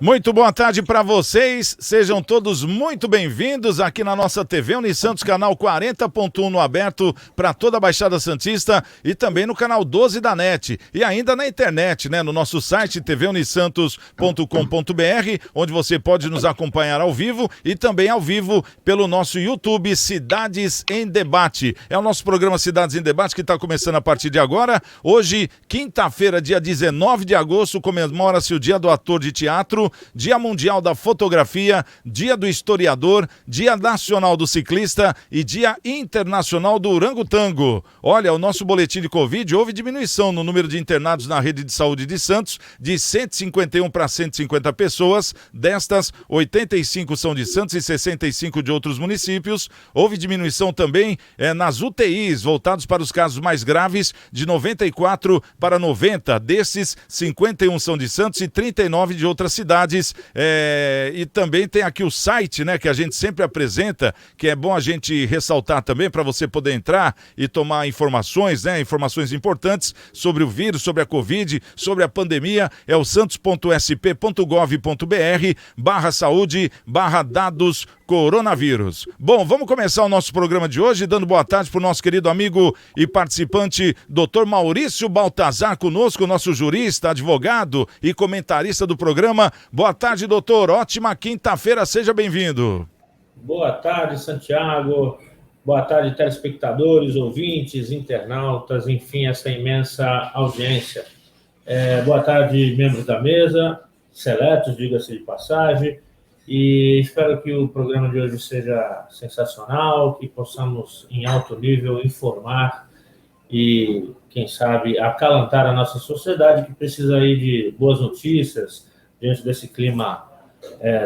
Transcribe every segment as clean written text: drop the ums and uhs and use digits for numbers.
Muito boa tarde para vocês, sejam todos muito bem-vindos aqui na nossa TV Unisantos, canal 40.1 no aberto para toda a Baixada Santista e também no canal 12 da NET e ainda na internet, né, no nosso site tvunisantos.com.br, onde você pode nos acompanhar ao vivo e também ao vivo pelo nosso YouTube Cidades em Debate. É o nosso programa Cidades em Debate que está começando a partir de agora. Hoje, quinta-feira, dia 19 de agosto, comemora-se o Dia do Ator de Teatro, Dia Mundial da Fotografia, Dia do Historiador, Dia Nacional do Ciclista e Dia Internacional do Orangotango. Olha, o nosso boletim de Covid, houve diminuição no número de internados na rede de saúde de Santos, de 151 para 150 pessoas, destas 85 são de Santos e 65 de outros municípios. Houve diminuição também nas UTIs, voltados para os casos mais graves, de 94 para 90, desses 51 são de Santos e 39 de outras cidades. E também tem aqui o site, né, que a gente sempre apresenta, que é bom a gente ressaltar também para você poder entrar e tomar informações, né, informações importantes sobre o vírus, sobre a Covid, sobre a pandemia. É o santos.sp.gov.br/saúde/dados coronavírus. Bom, vamos começar o nosso programa de hoje dando boa tarde para o nosso querido amigo e participante, Dr. Maurício Baltazar, conosco, nosso jurista, advogado e comentarista do programa. Boa tarde, doutor. Ótima quinta-feira, seja bem-vindo. Boa tarde, Santiago. Boa tarde, telespectadores, ouvintes, internautas, enfim, essa imensa audiência. Boa tarde, membros da mesa, seletos, diga-se de passagem. E espero que o programa de hoje seja sensacional, que possamos, em alto nível, informar e, quem sabe, acalentar a nossa sociedade, que precisa aí de boas notícias diante desse clima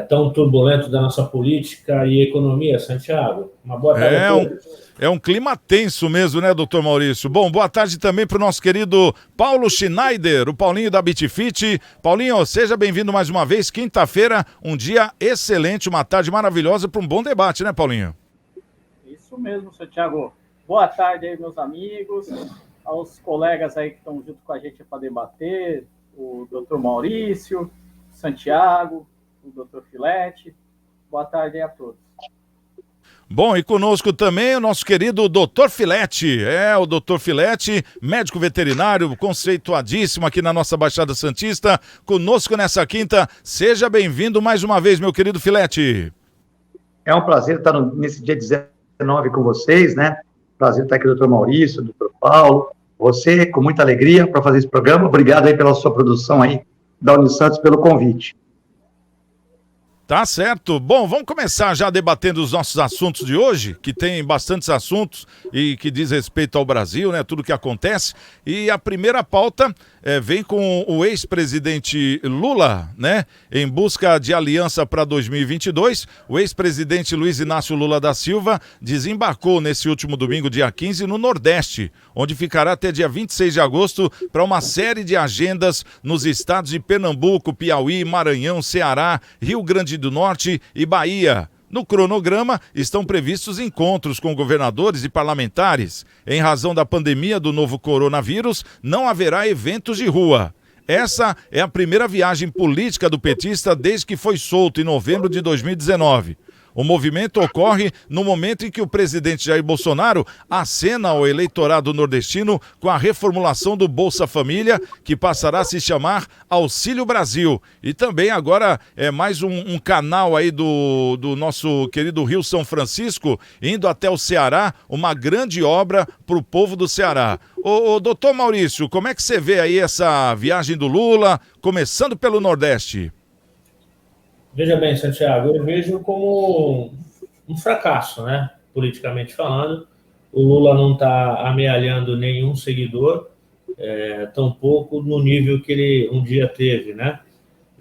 tão turbulento da nossa política e economia, Santiago. Uma boa tarde a todos. É um clima tenso mesmo, né, doutor Maurício? Bom, boa tarde também para o nosso querido Paulo Schneider, o Paulinho da BitFit. Paulinho, seja bem-vindo mais uma vez. Quinta-feira, um dia excelente, uma tarde maravilhosa para um bom debate, né, Paulinho? Isso mesmo, Santiago. Boa tarde aí, meus amigos, aos colegas aí que estão junto com a gente para debater, o doutor Maurício, Santiago, o doutor Filete. Boa tarde aí a todos. Bom, e conosco também o nosso querido Dr. Filete, o Dr. Filete, médico veterinário, conceituadíssimo aqui na nossa Baixada Santista, conosco nessa quinta. Seja bem-vindo mais uma vez, meu querido Filete. É um prazer estar nesse dia 19 com vocês, né? Prazer estar aqui, doutor Maurício, doutor Paulo, você, com muita alegria para fazer esse programa. Obrigado aí pela sua produção aí, da Unisantos, pelo convite. Tá certo. Bom, vamos começar já debatendo os nossos assuntos de hoje, que tem bastantes assuntos e que diz respeito ao Brasil, né? Tudo que acontece. E a primeira pauta vem com o ex-presidente Lula, né? Em busca de aliança para 2022. O ex-presidente Luiz Inácio Lula da Silva desembarcou nesse último domingo, dia 15, no Nordeste, onde ficará até dia 26 de agosto para uma série de agendas nos estados de Pernambuco, Piauí, Maranhão, Ceará, Rio Grande do Norte e Bahia. No cronograma estão previstos encontros com governadores e parlamentares. Em razão da pandemia do novo coronavírus, não haverá eventos de rua. Essa é a primeira viagem política do petista desde que foi solto em novembro de 2019. O movimento ocorre no momento em que o presidente Jair Bolsonaro acena ao eleitorado nordestino com a reformulação do Bolsa Família, que passará a se chamar Auxílio Brasil. E também agora é mais um canal aí do nosso querido Rio São Francisco, indo até o Ceará, uma grande obra para o povo do Ceará. Ô, doutor Maurício, como é que você vê aí essa viagem do Lula, começando pelo Nordeste? Veja bem, Santiago, eu vejo como um fracasso, né? Politicamente falando. O Lula não está amealhando nenhum seguidor, tampouco no nível que ele um dia teve, né?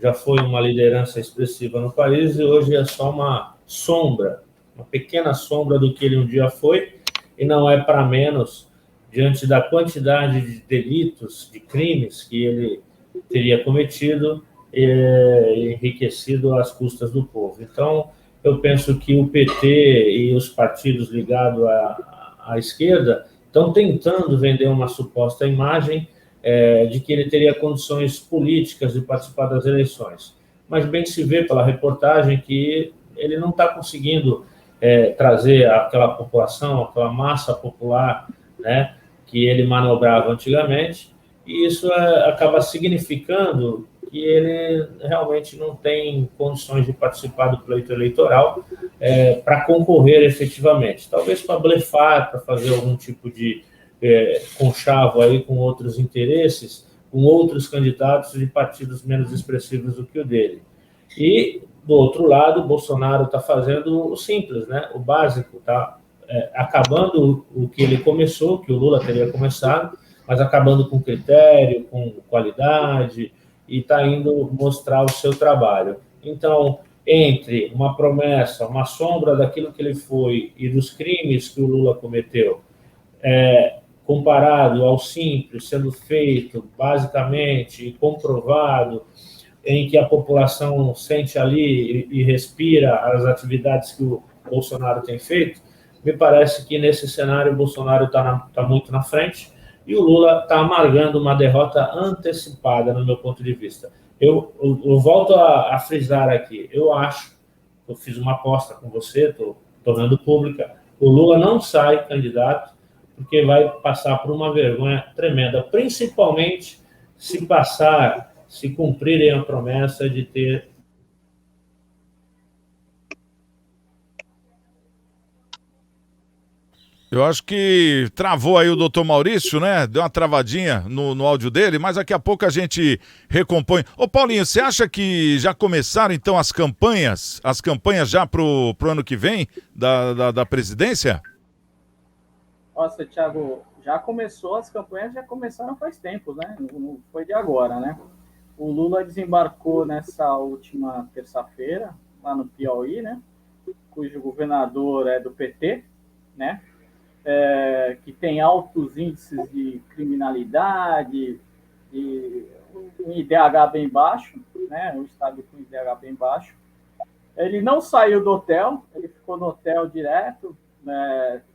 Já foi uma liderança expressiva no país e hoje é só uma sombra, uma pequena sombra do que ele um dia foi, e não é para menos diante da quantidade de delitos, de crimes que ele teria cometido, enriquecido às custas do povo. Então, eu penso que o PT e os partidos ligados à esquerda estão tentando vender uma suposta imagem de que ele teria condições políticas de participar das eleições. mas bem se vê pela reportagem que ele não está conseguindo trazer aquela população, aquela massa popular, né, que ele manobrava antigamente, e isso acaba significando que ele realmente não tem condições de participar do pleito eleitoral para concorrer efetivamente. Talvez para blefar, para fazer algum tipo de conchavo aí com outros interesses, com outros candidatos de partidos menos expressivos do que o dele. E, do outro lado, o Bolsonaro está fazendo o simples, né? O básico, está acabando o que ele começou, que o Lula teria começado, mas acabando com critério, com qualidade, e está indo mostrar o seu trabalho. Então, entre uma promessa, uma sombra daquilo que ele foi e dos crimes que o Lula cometeu, comparado ao simples, sendo feito basicamente e comprovado, em que a população sente ali e respira as atividades que o Bolsonaro tem feito, me parece que nesse cenário o Bolsonaro está muito na frente e o Lula está amargando uma derrota antecipada, no meu ponto de vista. Eu volto a frisar aqui, eu fiz uma aposta com você, estou tornando pública, o Lula não sai candidato porque vai passar por uma vergonha tremenda, principalmente se cumprirem a promessa de ter... Eu acho que travou aí o doutor Maurício, né? Deu uma travadinha no áudio dele, mas daqui a pouco a gente recompõe. Ô Paulinho, você acha que já começaram então as campanhas já pro ano que vem da presidência? Nossa, Thiago, as campanhas já começaram faz tempo, né? Não foi de agora, né? O Lula desembarcou nessa última terça-feira, lá no Piauí, né? Cujo governador é do PT, né? Que tem altos índices de criminalidade, um IDH bem baixo, né? Um estado com IDH bem baixo. Ele não saiu do hotel, ele ficou no hotel direto.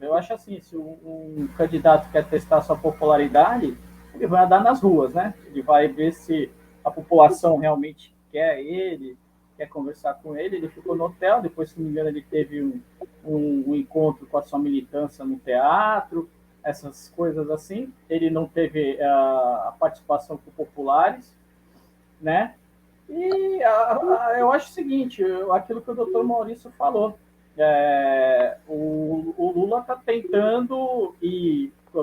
Eu acho assim, se um candidato quer testar sua popularidade, ele vai andar nas ruas, né? Ele vai ver se a população realmente quer ele, quer conversar com ele. Ele ficou no hotel, depois, se não me engano, ele teve um encontro com a sua militância no teatro, essas coisas assim. Ele não teve a participação com populares, né? E eu acho o seguinte, aquilo que o doutor Maurício falou, o Lula está tentando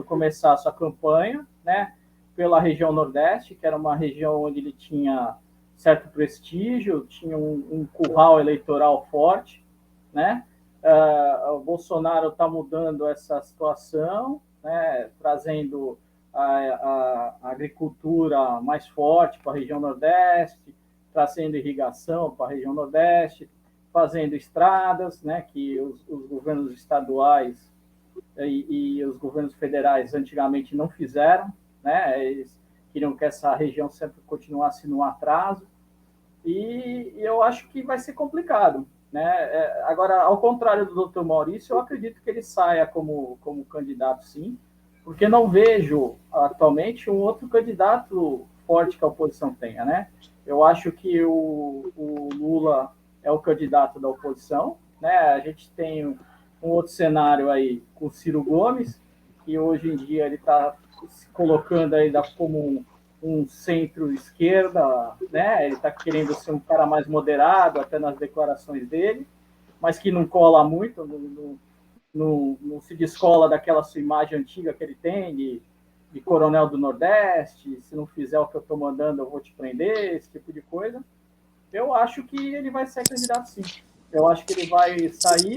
começar a sua campanha, né, pela região Nordeste, que era uma região onde ele tinha certo prestígio, tinha um curral eleitoral forte, né? O Bolsonaro está mudando essa situação, né, trazendo a agricultura mais forte para a região Nordeste, trazendo irrigação para a região Nordeste, fazendo estradas, né, que os governos estaduais e os governos federais antigamente não fizeram, né? Eles queriam que essa região sempre continuasse no atraso, e eu acho que vai ser complicado, né? Agora, ao contrário do Dr. Maurício, eu acredito que ele saia como candidato, sim, porque não vejo atualmente um outro candidato forte que a oposição tenha, né? Eu acho que o Lula é o candidato da oposição, né? A gente tem um outro cenário aí com o Ciro Gomes, que hoje em dia ele está se colocando ainda como um centro-esquerda, né? Ele está querendo ser um cara mais moderado, até nas declarações dele, mas que não cola muito, não se descola daquela sua imagem antiga que ele tem de coronel do Nordeste, se não fizer o que eu estou mandando, eu vou te prender, esse tipo de coisa. Eu acho que ele vai ser candidato, sim. Eu acho que ele vai sair.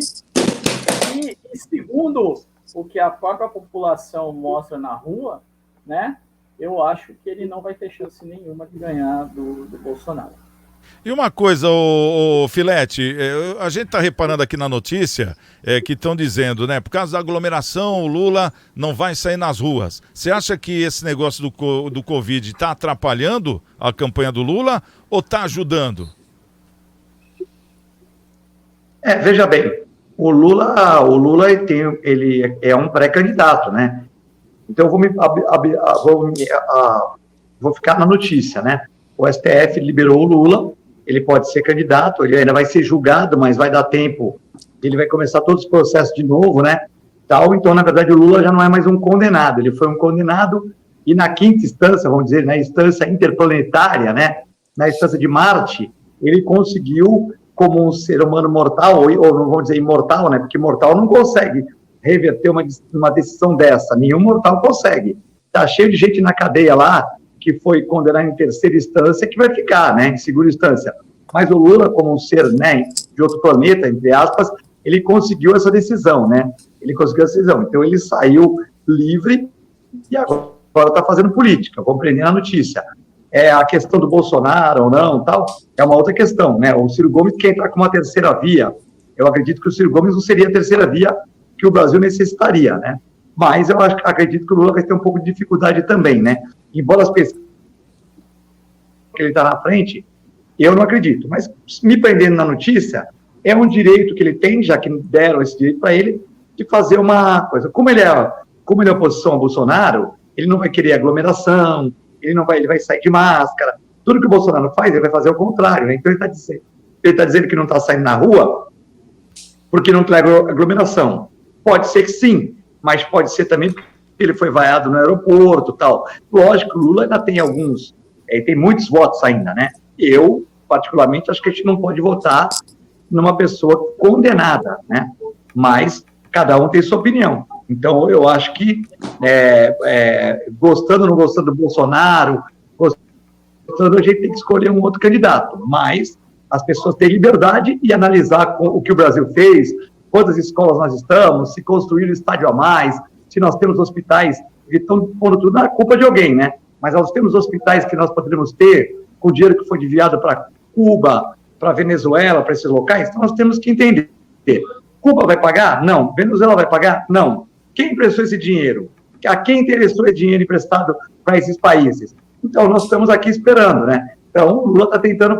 E segundo o que a própria população mostra na rua, né, eu acho que ele não vai ter chance nenhuma de ganhar do Bolsonaro. E uma coisa, o Filete, a gente está reparando aqui na notícia que estão dizendo, né, por causa da aglomeração, o Lula não vai sair nas ruas. Você acha que esse negócio do Covid está atrapalhando a campanha do Lula ou está ajudando? Veja bem, o Lula ele é um pré-candidato, né? Então eu vou ficar na notícia, né? O STF liberou o Lula, ele pode ser candidato, ele ainda vai ser julgado, mas vai dar tempo, ele vai começar todos os processos de novo, né? Tal, então, na verdade, o Lula já não é mais um condenado, ele foi um condenado, e na quinta instância, vamos dizer, na instância interplanetária, né? Na instância de Marte, ele conseguiu, como um ser humano mortal, ou não vamos dizer imortal, né? Porque mortal não consegue reverter uma decisão dessa, nenhum mortal consegue. Está cheio de gente na cadeia lá, que foi condenado em terceira instância, que vai ficar, né, em segunda instância. Mas o Lula, como um ser, né, de outro planeta, entre aspas, ele conseguiu essa decisão, né? Ele conseguiu essa decisão. Então, ele saiu livre e agora está fazendo política, compreendendo a notícia. A questão do Bolsonaro ou não, tal, é uma outra questão, né? O Ciro Gomes quer entrar com uma terceira via. Eu acredito que o Ciro Gomes não seria a terceira via que o Brasil necessitaria, né? Mas eu acredito que o Lula vai ter um pouco de dificuldade também, né? Embora as pesquisas que ele está na frente, eu não acredito. Mas, me prendendo na notícia, é um direito que ele tem, já que deram esse direito para ele, de fazer uma coisa. Como ele é oposição ao Bolsonaro, ele não vai querer aglomeração, ele vai sair de máscara. Tudo que o Bolsonaro faz, ele vai fazer ao contrário, né? Então, ele está dizendo que não está saindo na rua porque não quer aglomeração. Pode ser que sim, mas pode ser também porque ele foi vaiado no aeroporto, tal. Lógico, o Lula ainda tem tem muitos votos ainda, né? Eu, particularmente, acho que a gente não pode votar numa pessoa condenada, né? Mas cada um tem sua opinião. Então, eu acho que, gostando ou não gostando do Bolsonaro, a gente tem que escolher um outro candidato, mas as pessoas têm liberdade e analisar o que o Brasil fez, quantas escolas nós estamos, se construíram estádio a mais, se nós temos hospitais que estão pondo tudo na culpa de alguém, né? Mas nós temos hospitais que nós poderíamos ter com o dinheiro que foi desviado para Cuba, para Venezuela, para esses locais, então nós temos que entender. Cuba vai pagar? Não. Venezuela vai pagar? Não. Quem emprestou esse dinheiro? A quem interessou esse dinheiro emprestado para esses países? Então, nós estamos aqui esperando, né? Então, o Lula está tentando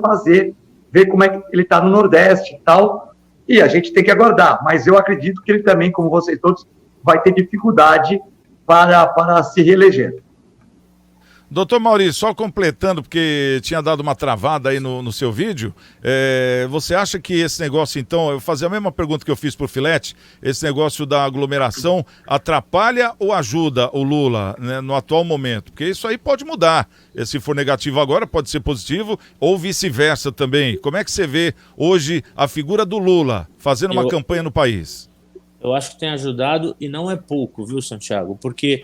ver como é que ele está no Nordeste e tal, e a gente tem que aguardar. Mas eu acredito que ele também, como vocês todos, vai ter dificuldade para se reeleger. Doutor Maurício, só completando, porque tinha dado uma travada aí no seu vídeo, você acha que esse negócio, então, eu vou fazer a mesma pergunta que eu fiz para o Filete, esse negócio da aglomeração atrapalha ou ajuda o Lula, né, no atual momento? Porque isso aí pode mudar, se for negativo agora pode ser positivo ou vice-versa também. Como é que você vê hoje a figura do Lula fazendo uma campanha no país? Eu acho que tem ajudado e não é pouco, viu, Santiago? Porque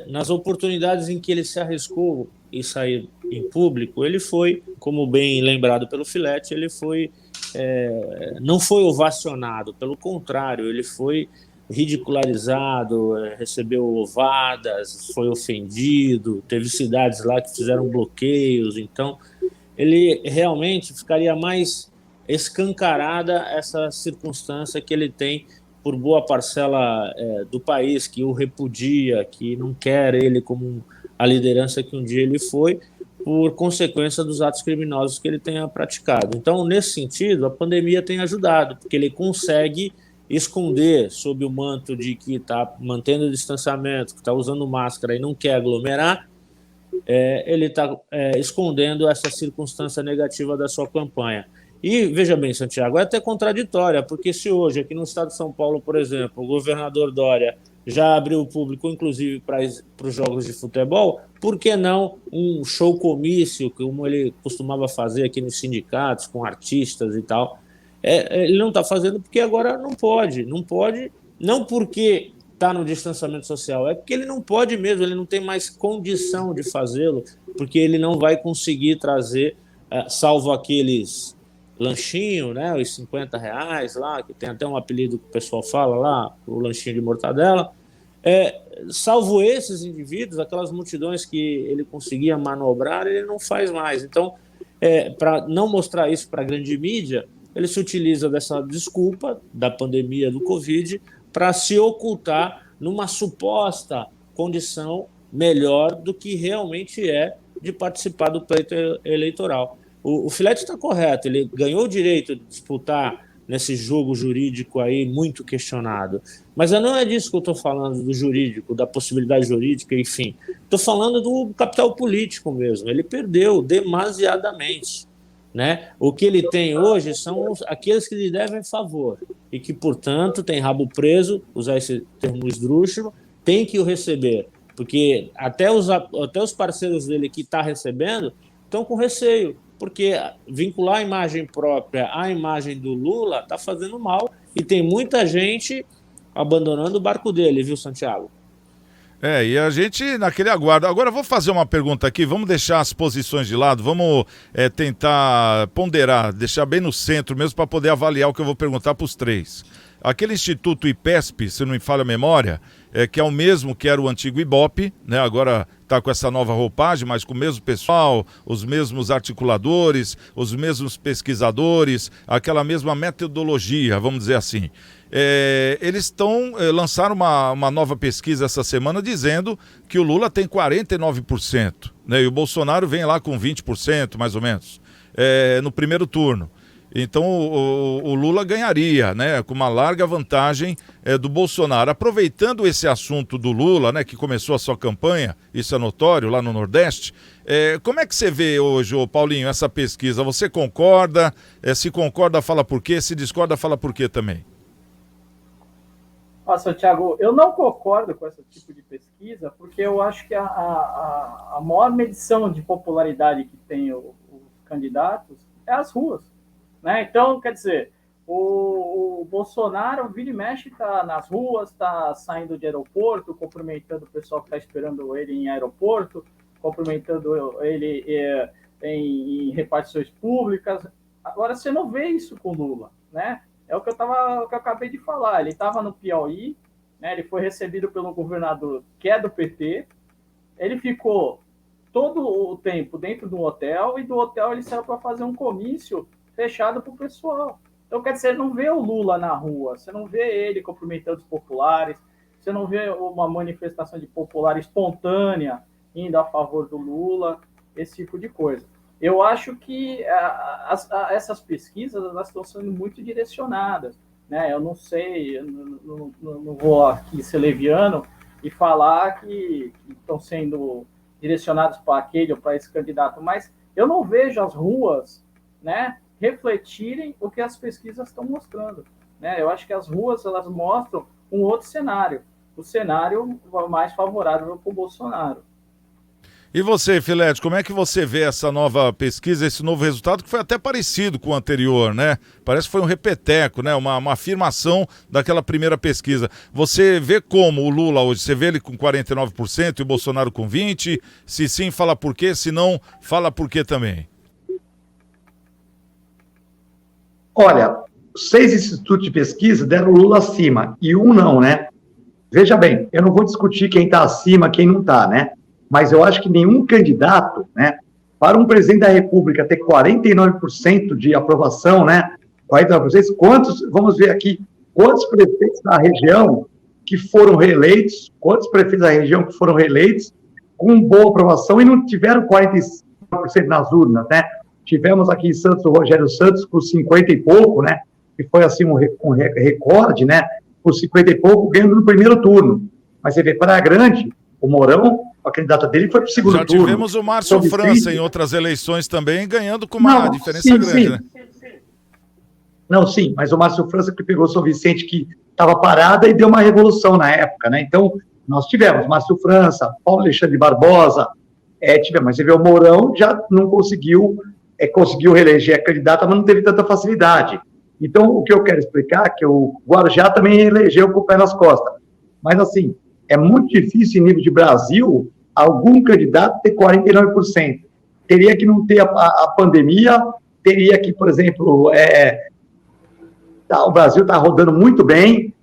nas oportunidades em que ele se arriscou em sair em público, ele foi, como bem lembrado pelo Filete, ele não foi ovacionado, pelo contrário, ele foi ridicularizado, recebeu ovadas, foi ofendido, teve cidades lá que fizeram bloqueios, então ele realmente ficaria mais escancarada essa circunstância que ele tem por boa parcela do país que o repudia, que não quer ele como a liderança que um dia ele foi, por consequência dos atos criminosos que ele tenha praticado. Então, nesse sentido, a pandemia tem ajudado, porque ele consegue esconder sob o manto de que está mantendo o distanciamento, que está usando máscara e não quer aglomerar, ele está escondendo essa circunstância negativa da sua campanha. E, veja bem, Santiago, é até contraditória, porque se hoje, aqui no estado de São Paulo, por exemplo, o governador Dória já abriu o público, inclusive, para os jogos de futebol, por que não um show comício, como ele costumava fazer aqui nos sindicatos, com artistas e tal? Ele não está fazendo porque agora não pode, não porque está no distanciamento social, é porque ele não pode mesmo, ele não tem mais condição de fazê-lo, porque ele não vai conseguir trazer, salvo aqueles lanchinho, né, os R$50 lá, que tem até um apelido que o pessoal fala lá, o lanchinho de mortadela, salvo esses indivíduos, aquelas multidões que ele conseguia manobrar, ele não faz mais. Então, para não mostrar isso para a grande mídia, ele se utiliza dessa desculpa da pandemia do Covid para se ocultar numa suposta condição melhor do que realmente é de participar do pleito eleitoral. O Filete está correto, ele ganhou o direito de disputar nesse jogo jurídico aí muito questionado. Mas não é disso que eu estou falando, do jurídico, da possibilidade jurídica, enfim. Estou falando do capital político mesmo. Ele perdeu demasiadamente. né? O que ele tem hoje são aqueles que lhe devem favor e que, portanto, tem rabo preso, usar esse termo esdrúxulo, tem que o receber, porque até os parceiros dele que está recebendo estão com receio, porque vincular a imagem própria à imagem do Lula está fazendo mal e tem muita gente abandonando o barco dele, viu, Santiago? E a gente naquele aguardo. Agora eu vou fazer uma pergunta aqui, vamos deixar as posições de lado, vamos tentar ponderar, deixar bem no centro mesmo para poder avaliar o que eu vou perguntar para os três. Aquele Instituto IPESP, se não me falha a memória, que é o mesmo que era o antigo IBOP, né? Agora está com essa nova roupagem, mas com o mesmo pessoal, os mesmos articuladores, os mesmos pesquisadores, aquela mesma metodologia, vamos dizer assim. Eles lançaram uma nova pesquisa essa semana dizendo que o Lula tem 49%, né? E o Bolsonaro vem lá com 20%, mais ou menos, no primeiro turno. Então o Lula ganharia, né, com uma larga vantagem do Bolsonaro. Aproveitando esse assunto do Lula, né, que começou a sua campanha, isso é notório lá no Nordeste, como é que você vê hoje, Paulinho, essa pesquisa? Você concorda? Se concorda, fala por quê? Se discorda, fala por quê também? Santiago, eu não concordo com esse tipo de pesquisa, porque eu acho que a maior medição de popularidade que tem os candidatos é as ruas. Né? Então, quer dizer, o Bolsonaro, vira e mexe, está nas ruas, está saindo de aeroporto, cumprimentando o pessoal que está esperando ele em aeroporto, cumprimentando ele em repartições públicas. Agora, você não vê isso com o Lula, né? É o que eu acabei de falar. Ele estava no Piauí, né? Ele foi recebido pelo governador, que é do PT, ele ficou todo o tempo dentro do hotel, e do hotel ele saiu para fazer um comício fechado para o pessoal. Então, quer dizer, você não vê o Lula na rua, você não vê ele cumprimentando os populares, você não vê uma manifestação de popular espontânea indo a favor do Lula, esse tipo de coisa. Eu acho que essas pesquisas elas estão sendo muito direcionadas, né? Eu não sei, eu não vou aqui ser leviano e falar que estão sendo direcionados para aquele ou para esse candidato, mas eu não vejo as ruas, né, refletirem o que as pesquisas estão mostrando, né? Eu acho que as ruas elas mostram um outro cenário, o cenário mais favorável para o Bolsonaro. E você, Filete, como é que você vê essa nova pesquisa, esse novo resultado, que foi até parecido com o anterior, né? Parece que foi um repeteco, né? Uma afirmação daquela primeira pesquisa. Você vê como o Lula hoje? Você vê ele com 49% e o Bolsonaro com 20%? Se sim, fala por quê? Se não, fala por quê também? Olha, 6 institutos de pesquisa deram o Lula acima e um não, né? Veja bem, eu não vou discutir quem está acima, quem não está, né? Mas eu acho que nenhum candidato, né, para um presidente da República ter 49% de aprovação, né, 49%, vamos ver aqui, quantos prefeitos da região que foram reeleitos, quantos prefeitos da região que foram reeleitos com boa aprovação e não tiveram 45% nas urnas, né? Tivemos aqui em Santos o Rogério Santos com 50 e pouco, né, que foi assim um recorde, né, por 50 e pouco, ganhando no primeiro turno. Mas você vê, Praia Grande, o Mourão, a candidata dele foi para o segundo turno. Já tivemos o Márcio França em outras eleições também, ganhando com uma diferença grande, né? Não, sim, mas o Márcio França que pegou o São Vicente, que estava parada e deu uma revolução na época, né? Então, nós tivemos Márcio França, Paulo Alexandre Barbosa, tivemos, mas você vê, o Mourão já não conseguiu reeleger a candidata, mas não teve tanta facilidade. Então, o que eu quero explicar é que o Guarujá também elegeu com o pé nas costas. Mas, assim, é muito difícil, em nível de Brasil, algum candidato ter 49%. Teria que não ter a pandemia, teria que, por exemplo, o Brasil está rodando muito bem,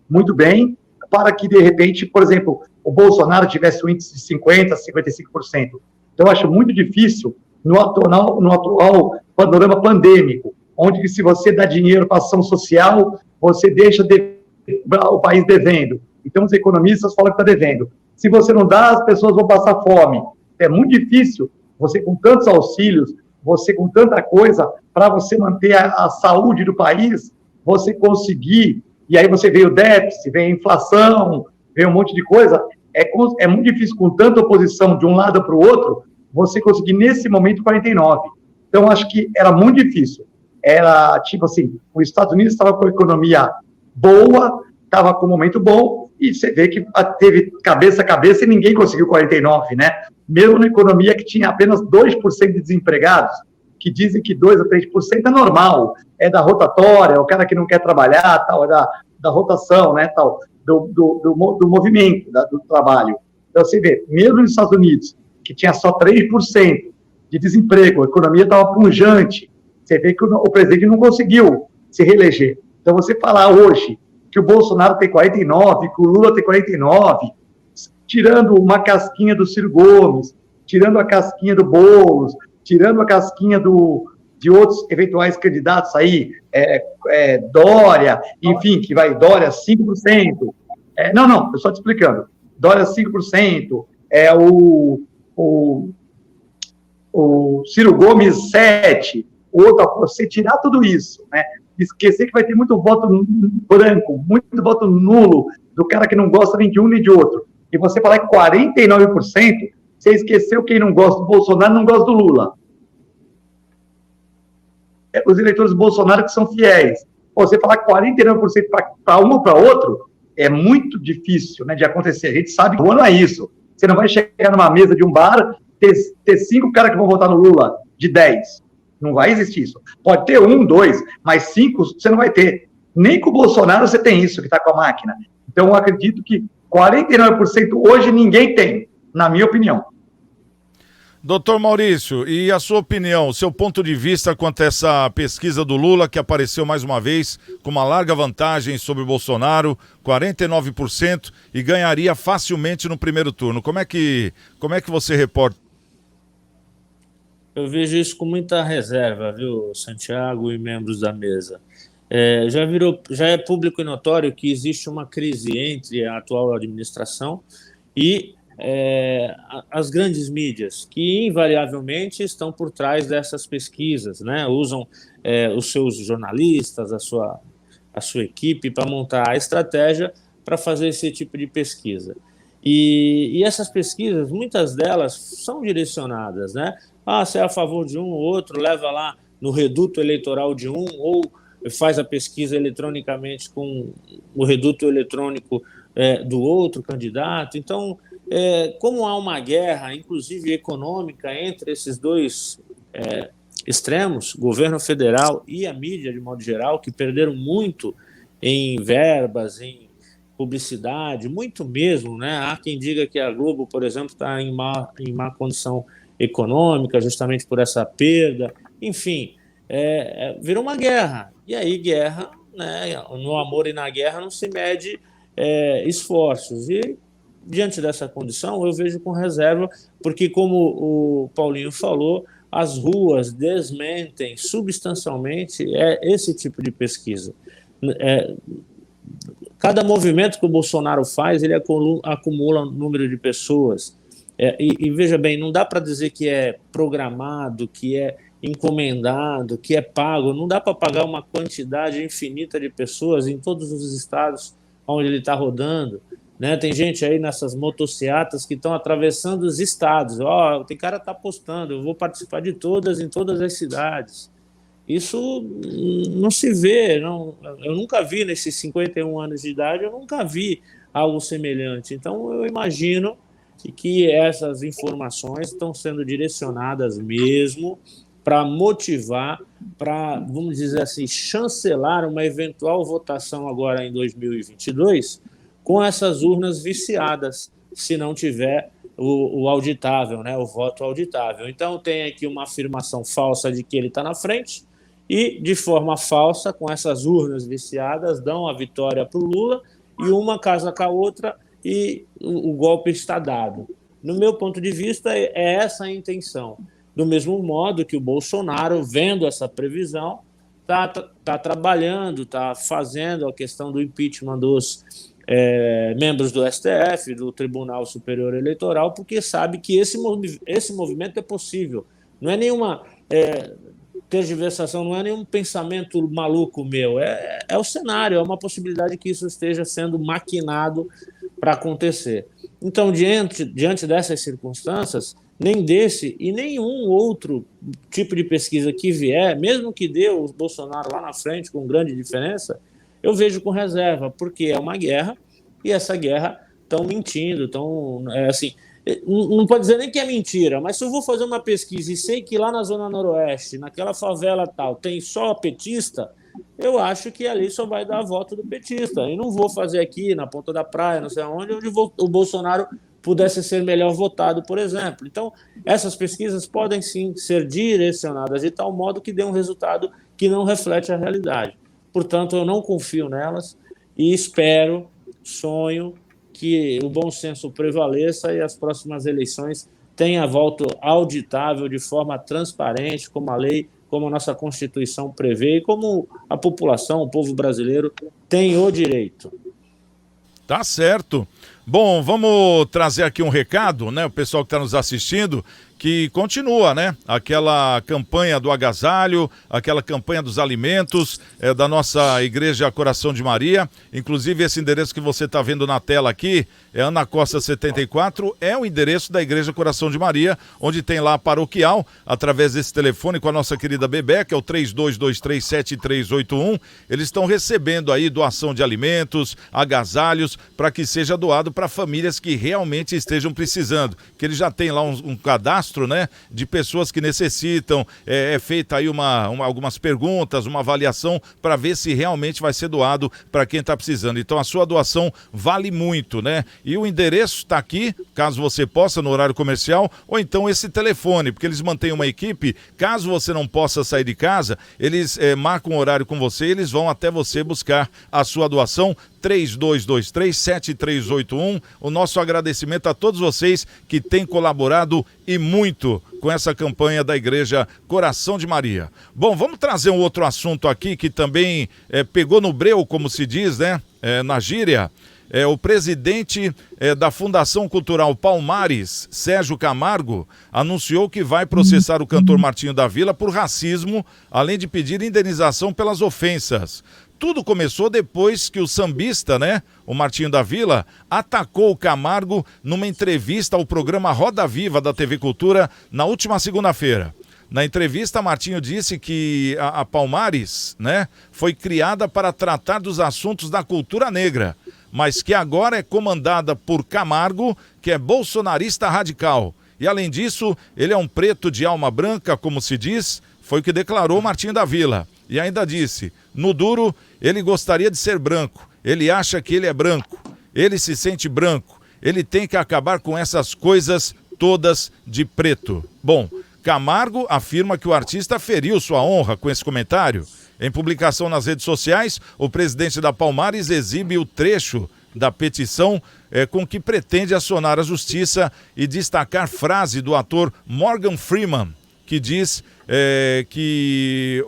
para que, de repente, por exemplo, o Bolsonaro tivesse um índice de 50%, 55%. Então, eu acho muito difícil, no atual panorama pandêmico, onde se você dá dinheiro para ação social, você deixa o país devendo. Então, os economistas falam que está devendo. Se você não dá, as pessoas vão passar fome. É muito difícil, você com tantos auxílios, você com tanta coisa, para você manter a saúde do país, você conseguir, e aí você vê o déficit, vem a inflação, vem um monte de coisa, é muito difícil, com tanta oposição de um lado para o outro, você conseguir, nesse momento, 49. Então, acho que era muito difícil. Era tipo assim, os Estados Unidos estava com a economia boa, estava com um momento bom, e você vê que teve cabeça a cabeça e ninguém conseguiu 49, né? Mesmo na economia que tinha apenas 2% de desempregados, que dizem que 2 a 3% é normal, é da rotatória, é o cara que não quer trabalhar, tal, é da rotação, né, tal, do movimento, do trabalho. Então, você vê, mesmo nos Estados Unidos, que tinha só 3% de desemprego, a economia estava pujante, você vê que o presidente não conseguiu se reeleger. Então, você falar hoje que o Bolsonaro tem 49, que o Lula tem 49, tirando uma casquinha do Ciro Gomes, tirando a casquinha do Boulos, tirando a casquinha de outros eventuais candidatos aí, Dória, enfim, que vai Dória 5%. Não, eu só te explicando. Dória 5%, o Ciro Gomes 7%, o outro, você tirar tudo isso, né? Esquecer que vai ter muito voto branco, muito voto nulo do cara que não gosta nem de um nem de outro. E você falar que 49%, você esqueceu quem não gosta do Bolsonaro não gosta do Lula. Os eleitores do Bolsonaro que são fiéis. Você falar 49% para um ou para outro é muito difícil, né, de acontecer. A gente sabe que não é isso. Você não vai chegar numa mesa de um bar, ter 5 caras que vão votar no Lula, de 10. Não vai existir isso. Pode ter 1, 2, mas 5 você não vai ter. Nem com o Bolsonaro você tem isso, que está com a máquina. Então, eu acredito que 49% hoje ninguém tem, na minha opinião. Doutor Maurício, e a sua opinião, seu ponto de vista quanto a essa pesquisa do Lula, que apareceu mais uma vez com uma larga vantagem sobre o Bolsonaro, 49%, e ganharia facilmente no primeiro turno. Como é que você reporta? Eu vejo isso com muita reserva, viu, Santiago e membros da mesa. Já é público e notório que existe uma crise entre a atual administração e as grandes mídias, que invariavelmente estão por trás dessas pesquisas, né? Usam os seus jornalistas, a sua equipe para montar a estratégia para fazer esse tipo de pesquisa. E essas pesquisas, muitas delas são direcionadas, né? Você é a favor de um ou outro, leva lá no reduto eleitoral de um, ou faz a pesquisa eletronicamente com o reduto eletrônico do outro candidato. Então, como há uma guerra, inclusive econômica, entre esses dois extremos, governo federal e a mídia, de modo geral, que perderam muito em verbas, em publicidade, muito mesmo, né? Há quem diga que a Globo, por exemplo, está em má condição econômica, justamente por essa perda. Enfim, virou uma guerra. E aí, guerra, né? No amor e na guerra não se mede esforços. E, diante dessa condição, eu vejo com reserva, porque, como o Paulinho falou, as ruas desmentem substancialmente esse tipo de pesquisa. Cada movimento que o Bolsonaro faz, ele acumula um número de pessoas. E veja bem, não dá para dizer que é programado, que é encomendado, que é pago. Não dá para pagar uma quantidade infinita de pessoas em todos os estados onde ele está rodando, né? Tem gente aí nessas motocicletas que estão atravessando os estados. Tem cara que está postando, eu vou participar de todas, em todas as cidades. Isso não se vê, eu nunca vi nesses 51 anos de idade, eu nunca vi algo semelhante. Então, eu imagino que essas informações estão sendo direcionadas mesmo para motivar, para, vamos dizer assim, chancelar uma eventual votação agora em 2022 com essas urnas viciadas, se não tiver o auditável, né, o voto auditável. Então, tem aqui uma afirmação falsa de que ele está na frente e, de forma falsa, com essas urnas viciadas, dão a vitória para o Lula e uma casa com a outra e o golpe está dado. No meu ponto de vista, é essa a intenção. Do mesmo modo que o Bolsonaro, vendo essa previsão, está trabalhando, está fazendo a questão do impeachment dos membros do STF, do Tribunal Superior Eleitoral, porque sabe que esse movimento é possível. Não é nenhuma tergiversação, não é nenhum pensamento maluco meu, é o cenário, é uma possibilidade que isso esteja sendo maquinado para acontecer. Então, diante dessas circunstâncias, nem desse e nenhum outro tipo de pesquisa que vier, mesmo que dê o Bolsonaro lá na frente com grande diferença, eu vejo com reserva, porque é uma guerra e essa guerra estão mentindo, assim, não pode dizer nem que é mentira, mas se eu vou fazer uma pesquisa e sei que lá na Zona Noroeste, naquela favela tal, tem só petista, eu acho que ali só vai dar voto do petista. E não vou fazer aqui na Ponta da Praia, não sei onde o Bolsonaro pudesse ser melhor votado, por exemplo. Então, essas pesquisas podem sim ser direcionadas de tal modo que dê um resultado que não reflete a realidade. Portanto, eu não confio nelas e espero, sonho que o bom senso prevaleça e as próximas eleições tenham voto auditável de forma transparente, como a lei, como a nossa Constituição prevê e como a população, o povo brasileiro, tem o direito. Tá certo. Bom, vamos trazer aqui um recado, né? O pessoal que está nos assistindo, que continua, né? Aquela campanha do agasalho, aquela campanha dos alimentos da nossa Igreja Coração de Maria. Inclusive, esse endereço que você está vendo na tela aqui, é Ana Costa 74, é o endereço da Igreja Coração de Maria, onde tem lá a paroquial, através desse telefone com a nossa querida Bebé, que é o 32237381. Eles estão recebendo aí doação de alimentos, agasalhos, para que seja doado para famílias que realmente estejam precisando. Que eles já têm lá um cadastro, né, de pessoas que necessitam, feita aí algumas perguntas, uma avaliação para ver se realmente vai ser doado para quem está precisando. Então a sua doação vale muito, né? E o endereço está aqui, caso você possa, no horário comercial, ou então esse telefone, porque eles mantêm uma equipe, caso você não possa sair de casa, eles marcam um horário com você, eles vão até você buscar a sua doação. 32237381. O nosso agradecimento a todos vocês que têm colaborado e muito com essa campanha da Igreja Coração de Maria. Bom, vamos trazer um outro assunto aqui que também pegou no breu, como se diz, né? Na gíria. O presidente da Fundação Cultural Palmares, Sérgio Camargo, anunciou que vai processar o cantor Martinho da Vila por racismo, além de pedir indenização pelas ofensas. Tudo começou depois que o sambista, né, o Martinho da Vila, atacou o Camargo numa entrevista ao programa Roda Viva da TV Cultura na última segunda-feira. Na entrevista, Martinho disse que a Palmares, né, foi criada para tratar dos assuntos da cultura negra, mas que agora é comandada por Camargo, que é bolsonarista radical. E além disso, ele é um preto de alma branca, como se diz, foi o que declarou Martinho da Vila. E ainda disse, no duro, ele gostaria de ser branco, ele acha que ele é branco, ele se sente branco, ele tem que acabar com essas coisas todas de preto. Bom, Camargo afirma que o artista feriu sua honra com esse comentário. Em publicação nas redes sociais, o presidente da Palmares exibe o trecho da petição com que pretende acionar a justiça e destacar frase do ator Morgan Freeman, que diz que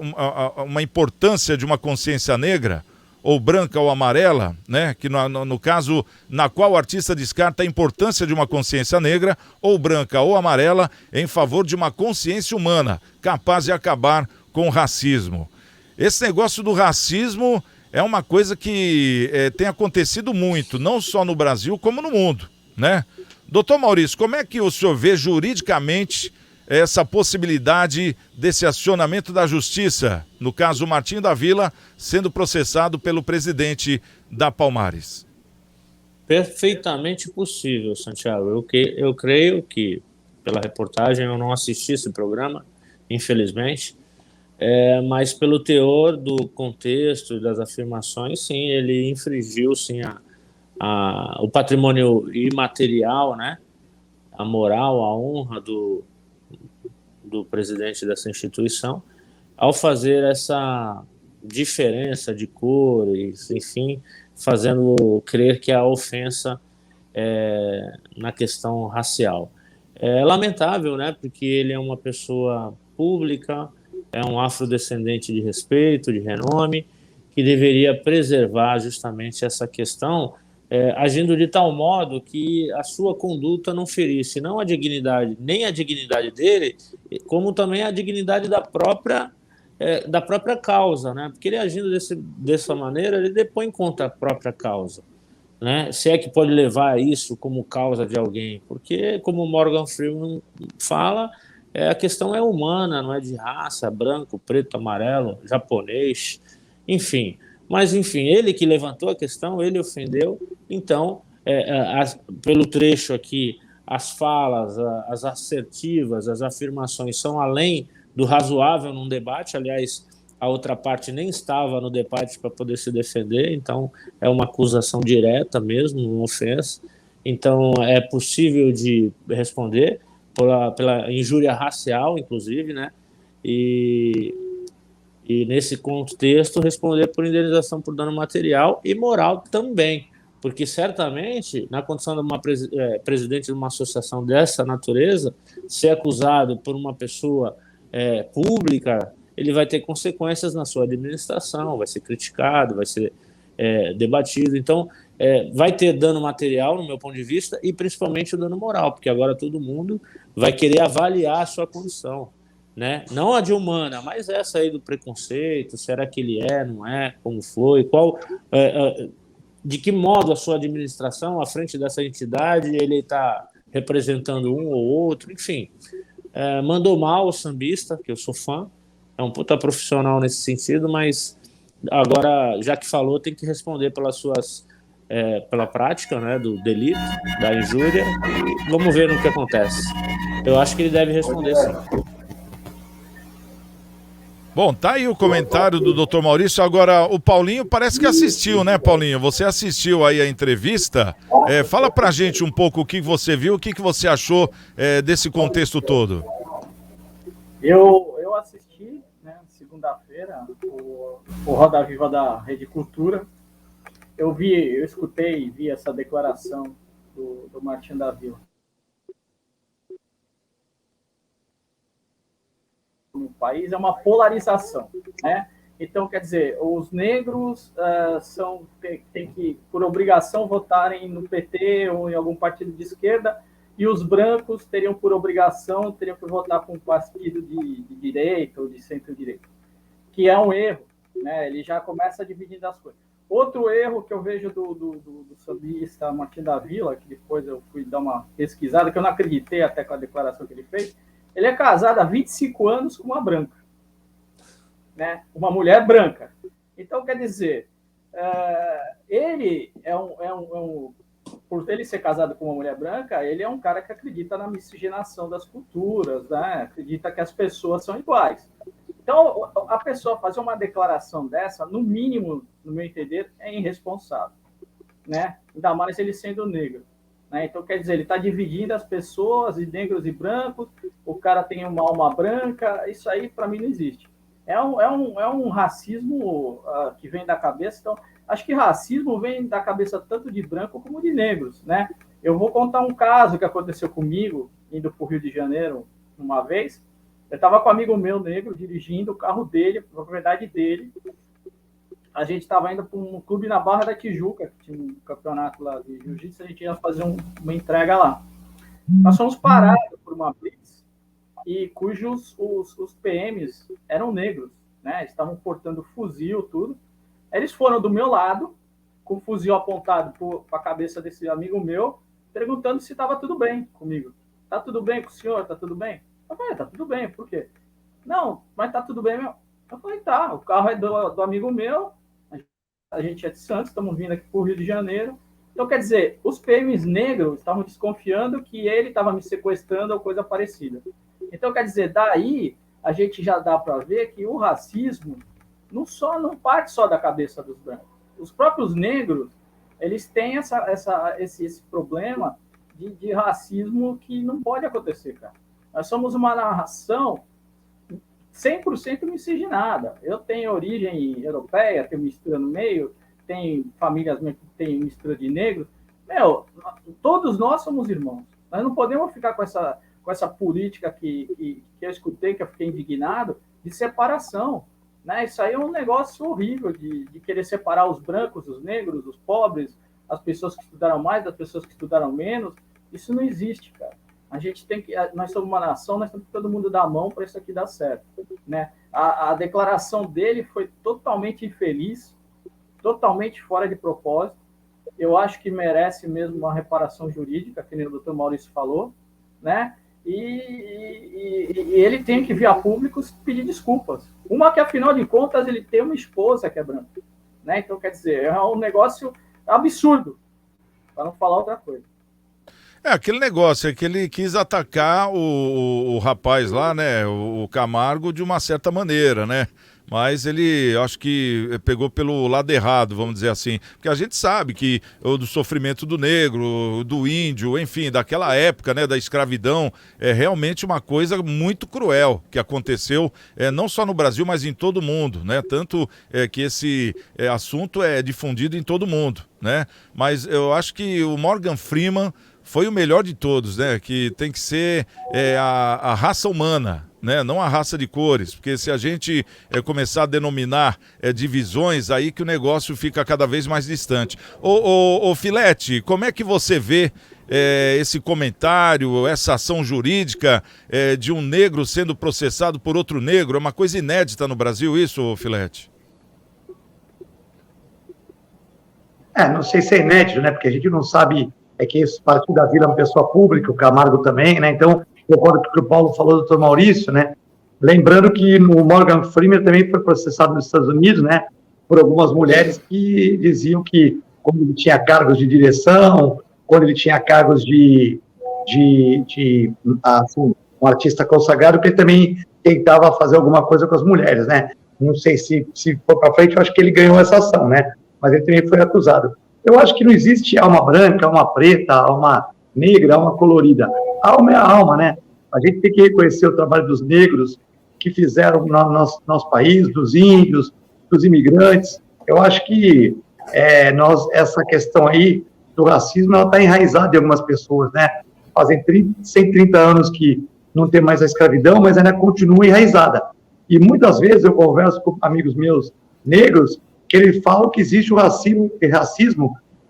uma importância de uma consciência negra, ou branca ou amarela, né? Que no caso, na qual o artista descarta a importância de uma consciência negra, ou branca ou amarela, em favor de uma consciência humana, capaz de acabar com o racismo. Esse negócio do racismo é uma coisa que tem acontecido muito, não só no Brasil, como no mundo, né? Doutor Maurício, como é que o senhor vê juridicamente essa possibilidade desse acionamento da justiça, no caso o Martinho da Vila, sendo processado pelo presidente da Palmares? Perfeitamente possível, Santiago. Eu creio que, pela reportagem, eu não assisti esse programa, infelizmente, mas pelo teor do contexto e das afirmações, sim, ele infringiu sim, o patrimônio imaterial, né? A moral, a honra do presidente dessa instituição, ao fazer essa diferença de cores, enfim, fazendo crer que a ofensa é na questão racial. É lamentável, né? Porque ele é uma pessoa pública, é um afrodescendente de respeito, de renome, que deveria preservar justamente essa questão, agindo de tal modo que a sua conduta não ferisse não a dignidade, nem a dignidade dele, como também a dignidade da própria causa, né? Porque ele agindo dessa maneira, ele depõe contra a própria causa. né? Se é que pode levar a isso como causa de alguém, porque, como Morgan Freeman fala, a questão é humana, não é de raça, branco, preto, amarelo, japonês, enfim. Mas, enfim, ele que levantou a questão, ele ofendeu, então, pelo trecho aqui, as falas, as assertivas, as afirmações são além do razoável num debate. Aliás, a outra parte nem estava no debate para poder se defender, então é uma acusação direta mesmo, uma ofensa. Então é possível de responder pela injúria racial, inclusive, né? E nesse contexto responder por indenização por dano material e moral também, porque certamente na condição de uma presidente de uma associação dessa natureza, ser acusado por uma pessoa pública, ele vai ter consequências na sua administração, vai ser criticado, vai ser debatido. Então, vai ter dano material, no meu ponto de vista, e principalmente o dano moral, porque agora todo mundo vai querer avaliar a sua condição, né? Não a de humana, mas essa aí do preconceito, será que ele não é, como foi, de que modo a sua administração, à frente dessa entidade, ele está representando um ou outro, enfim. Mandou mal o sambista, que eu sou fã, é um puta profissional nesse sentido, mas agora, já que falou, tem que responder pela prática, né, do delito, da injúria, e vamos ver no que acontece. Eu acho que ele deve responder sim. Bom, tá aí o comentário do Dr. Maurício. Agora, o Paulinho parece que assistiu, né, Paulinho? Você assistiu aí a entrevista. Fala pra gente um pouco o que você viu, o que você achou desse contexto todo. Eu assisti, né, segunda-feira, o Roda Viva da Rede Cultura. Eu escutei e vi essa declaração do Martim da Vila. No país é uma polarização, né? Então, quer dizer, os negros têm que, por obrigação, votarem no PT ou em algum partido de esquerda, e os brancos teriam que votar com um partido de direita ou de centro-direita, que é um erro, né? Ele já começa dividindo as coisas. Outro erro que eu vejo do sambista Martim da Vila, que depois eu fui dar uma pesquisada, que eu não acreditei até com a declaração que ele fez, ele é casado há 25 anos com uma branca, né? Uma mulher branca. Então, quer dizer, ele por ele ser casado com uma mulher branca, ele é um cara que acredita na miscigenação das culturas, né? Acredita que as pessoas são iguais. Então, a pessoa fazer uma declaração dessa, no mínimo, no meu entender, é irresponsável, né? Ainda mais ele sendo negro. Então, quer dizer, ele está dividindo as pessoas em negros e brancos, o cara tem uma alma branca, isso aí para mim não existe. É um racismo que vem da cabeça. Então, acho que racismo vem da cabeça tanto de branco como de negros, né? Eu vou contar um caso que aconteceu comigo, indo para o Rio de Janeiro uma vez. Eu estava com um amigo meu negro, dirigindo o carro dele, a propriedade dele. A gente estava indo para um clube na Barra da Tijuca, que tinha um campeonato lá de jiu-jitsu, a gente ia fazer uma entrega lá. Nós fomos parados por uma blitz, e cujos os PMs eram negros, né? Estavam portando fuzil, tudo. Eles foram do meu lado, com o fuzil apontado para a cabeça desse amigo meu, perguntando se estava tudo bem comigo. Tá tudo bem com o senhor? Tá tudo bem? Eu falei, tá tudo bem, por quê? Não, mas tá tudo bem, meu. Eu falei, tá, o carro é do amigo meu, a gente é de Santos, estamos vindo aqui para o Rio de Janeiro. Então, quer dizer, os PMs negros estavam desconfiando que ele estava me sequestrando ou coisa parecida. Então, quer dizer, daí a gente já dá para ver que o racismo não parte só da cabeça dos brancos. Os próprios negros, eles têm esse problema de racismo que não pode acontecer, cara. Nós somos uma nação 100% miscigenada. Eu tenho origem europeia, tenho mistura no meio, tem famílias que têm mistura de negros. Todos nós somos irmãos. Nós não podemos ficar com essa política que eu escutei, que eu fiquei indignado, de separação, né? Isso aí é um negócio horrível de querer separar os brancos, os negros, os pobres, as pessoas que estudaram mais, as pessoas que estudaram menos. Isso não existe, cara. Nós somos uma nação, nós temos que todo mundo dar a mão para isso aqui dar certo, né? A declaração dele foi totalmente infeliz, totalmente fora de propósito. eu acho que merece mesmo uma reparação jurídica, que nem o doutor Maurício falou, né? E ele tem que vir a público pedir desculpas. Uma que, afinal de contas, ele tem uma esposa que é branca, né? Então, quer dizer, é um negócio absurdo, para não falar outra coisa. Aquele negócio, é que ele quis atacar o rapaz lá, né, o Camargo, de uma certa maneira, né? Mas ele, acho que pegou pelo lado errado, vamos dizer assim. Porque a gente sabe que o do sofrimento do negro, do índio, enfim, daquela época, né, da escravidão, é realmente uma coisa muito cruel que aconteceu, não só no Brasil, mas em todo o mundo, né? Tanto que esse assunto é difundido em todo o mundo, né? Mas eu acho que o Morgan Freeman foi o melhor de todos, né? Que tem que ser a raça humana, né? Não a raça de cores, porque se a gente começar a denominar divisões, aí que o negócio fica cada vez mais distante. Ô Filete, como é que você vê esse comentário, essa ação jurídica de um negro sendo processado por outro negro? É uma coisa inédita no Brasil isso, Filete? Não sei se é inédito, né? Porque a gente não sabe, que esse Martinho da Vila é uma pessoa pública, o Camargo também, né? Então, eu concordo com o que o Paulo falou do doutor Maurício, né? Lembrando que o Morgan Freeman também foi processado nos Estados Unidos, né? Por algumas mulheres que diziam que, quando ele tinha cargos de direção, quando ele tinha cargos assim, um artista consagrado, que ele também tentava fazer alguma coisa com as mulheres, né? Não sei se for para frente, eu acho que ele ganhou essa ação, né? Mas ele também foi acusado. Eu acho que não existe alma branca, alma preta, alma negra, alma colorida. Alma é a alma, né? A gente tem que reconhecer o trabalho dos negros que fizeram no nosso país, dos índios, dos imigrantes. Eu acho que essa questão aí do racismo, ela está enraizada em algumas pessoas, né? Fazem 130 anos que não tem mais a escravidão, mas ainda continua enraizada. E muitas vezes eu converso com amigos meus negros, que eles falam que existe o racismo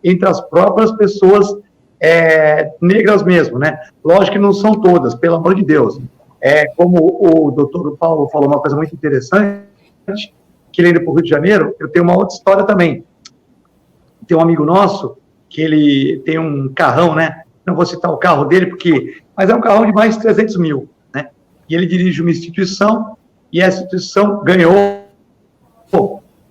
entre as próprias pessoas negras mesmo, né? Lógico que não são todas, pelo amor de Deus. Como o doutor Paulo falou uma coisa muito interessante, que ele indo para o Rio de Janeiro, eu tenho uma outra história também. Tem um amigo nosso, que ele tem um carrão, né? Não vou citar o carro dele, mas é um carrão de mais de 300 mil, né? E ele dirige uma instituição, e essa instituição ganhou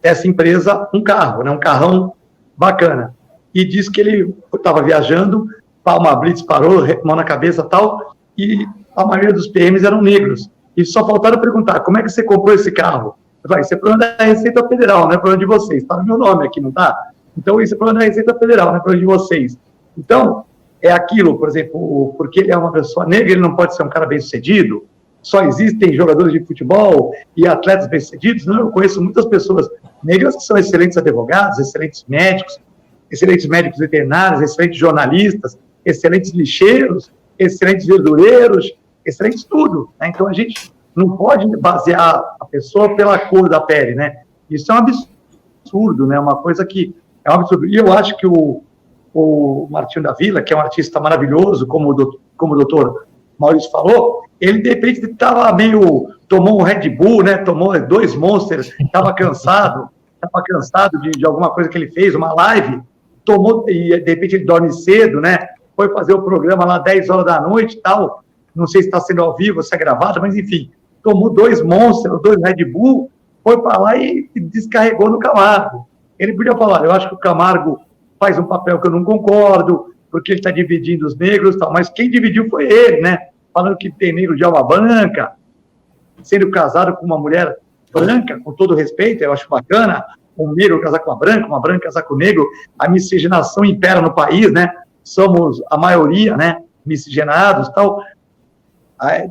essa empresa um carro, né? Um carrão bacana. E disse que ele estava viajando, uma blitz parou, mão na cabeça e tal, e a maioria dos PMs eram negros. E só faltaram perguntar, como é que você comprou esse carro? Eu falei, isso é problema da Receita Federal, não é problema de vocês. Está no meu nome aqui, não está? Então, isso é problema da Receita Federal, não é problema de vocês. Então, é aquilo, por exemplo, porque ele é uma pessoa negra, ele não pode ser um cara bem-sucedido? Só existem jogadores de futebol e atletas bem-sucedidos? Não, eu conheço muitas pessoas negras que são excelentes advogados, excelentes médicos veterinários, excelentes jornalistas, excelentes lixeiros, excelentes verdureiros, excelentes tudo, né? Então, a gente não pode basear a pessoa pela cor da pele, né? Isso é um absurdo, né? Uma coisa que é um absurdo. E eu acho que o Martinho da Vila, que é um artista maravilhoso, como o doutor Maurício falou, ele, de repente, tomou um Red Bull, né? Tomou 2 Monsters, estava cansado de alguma coisa que ele fez, uma live, e de repente ele dorme cedo, né? Foi fazer o programa lá 10 horas da noite e tal, não sei se está sendo ao vivo, se é gravado, mas enfim, tomou 2 Monsters, 2 Red Bull, foi para lá e descarregou no Camargo. Ele podia falar, eu acho que o Camargo faz um papel que eu não concordo, porque ele está dividindo os negros e tal, mas quem dividiu foi ele, né? Falando que tem negro de alma branca, sendo casado com uma mulher branca, com todo respeito, eu acho bacana, um negro casar com uma branca casar com o negro, a miscigenação impera no país, né? Somos a maioria, né? Miscigenados e tal.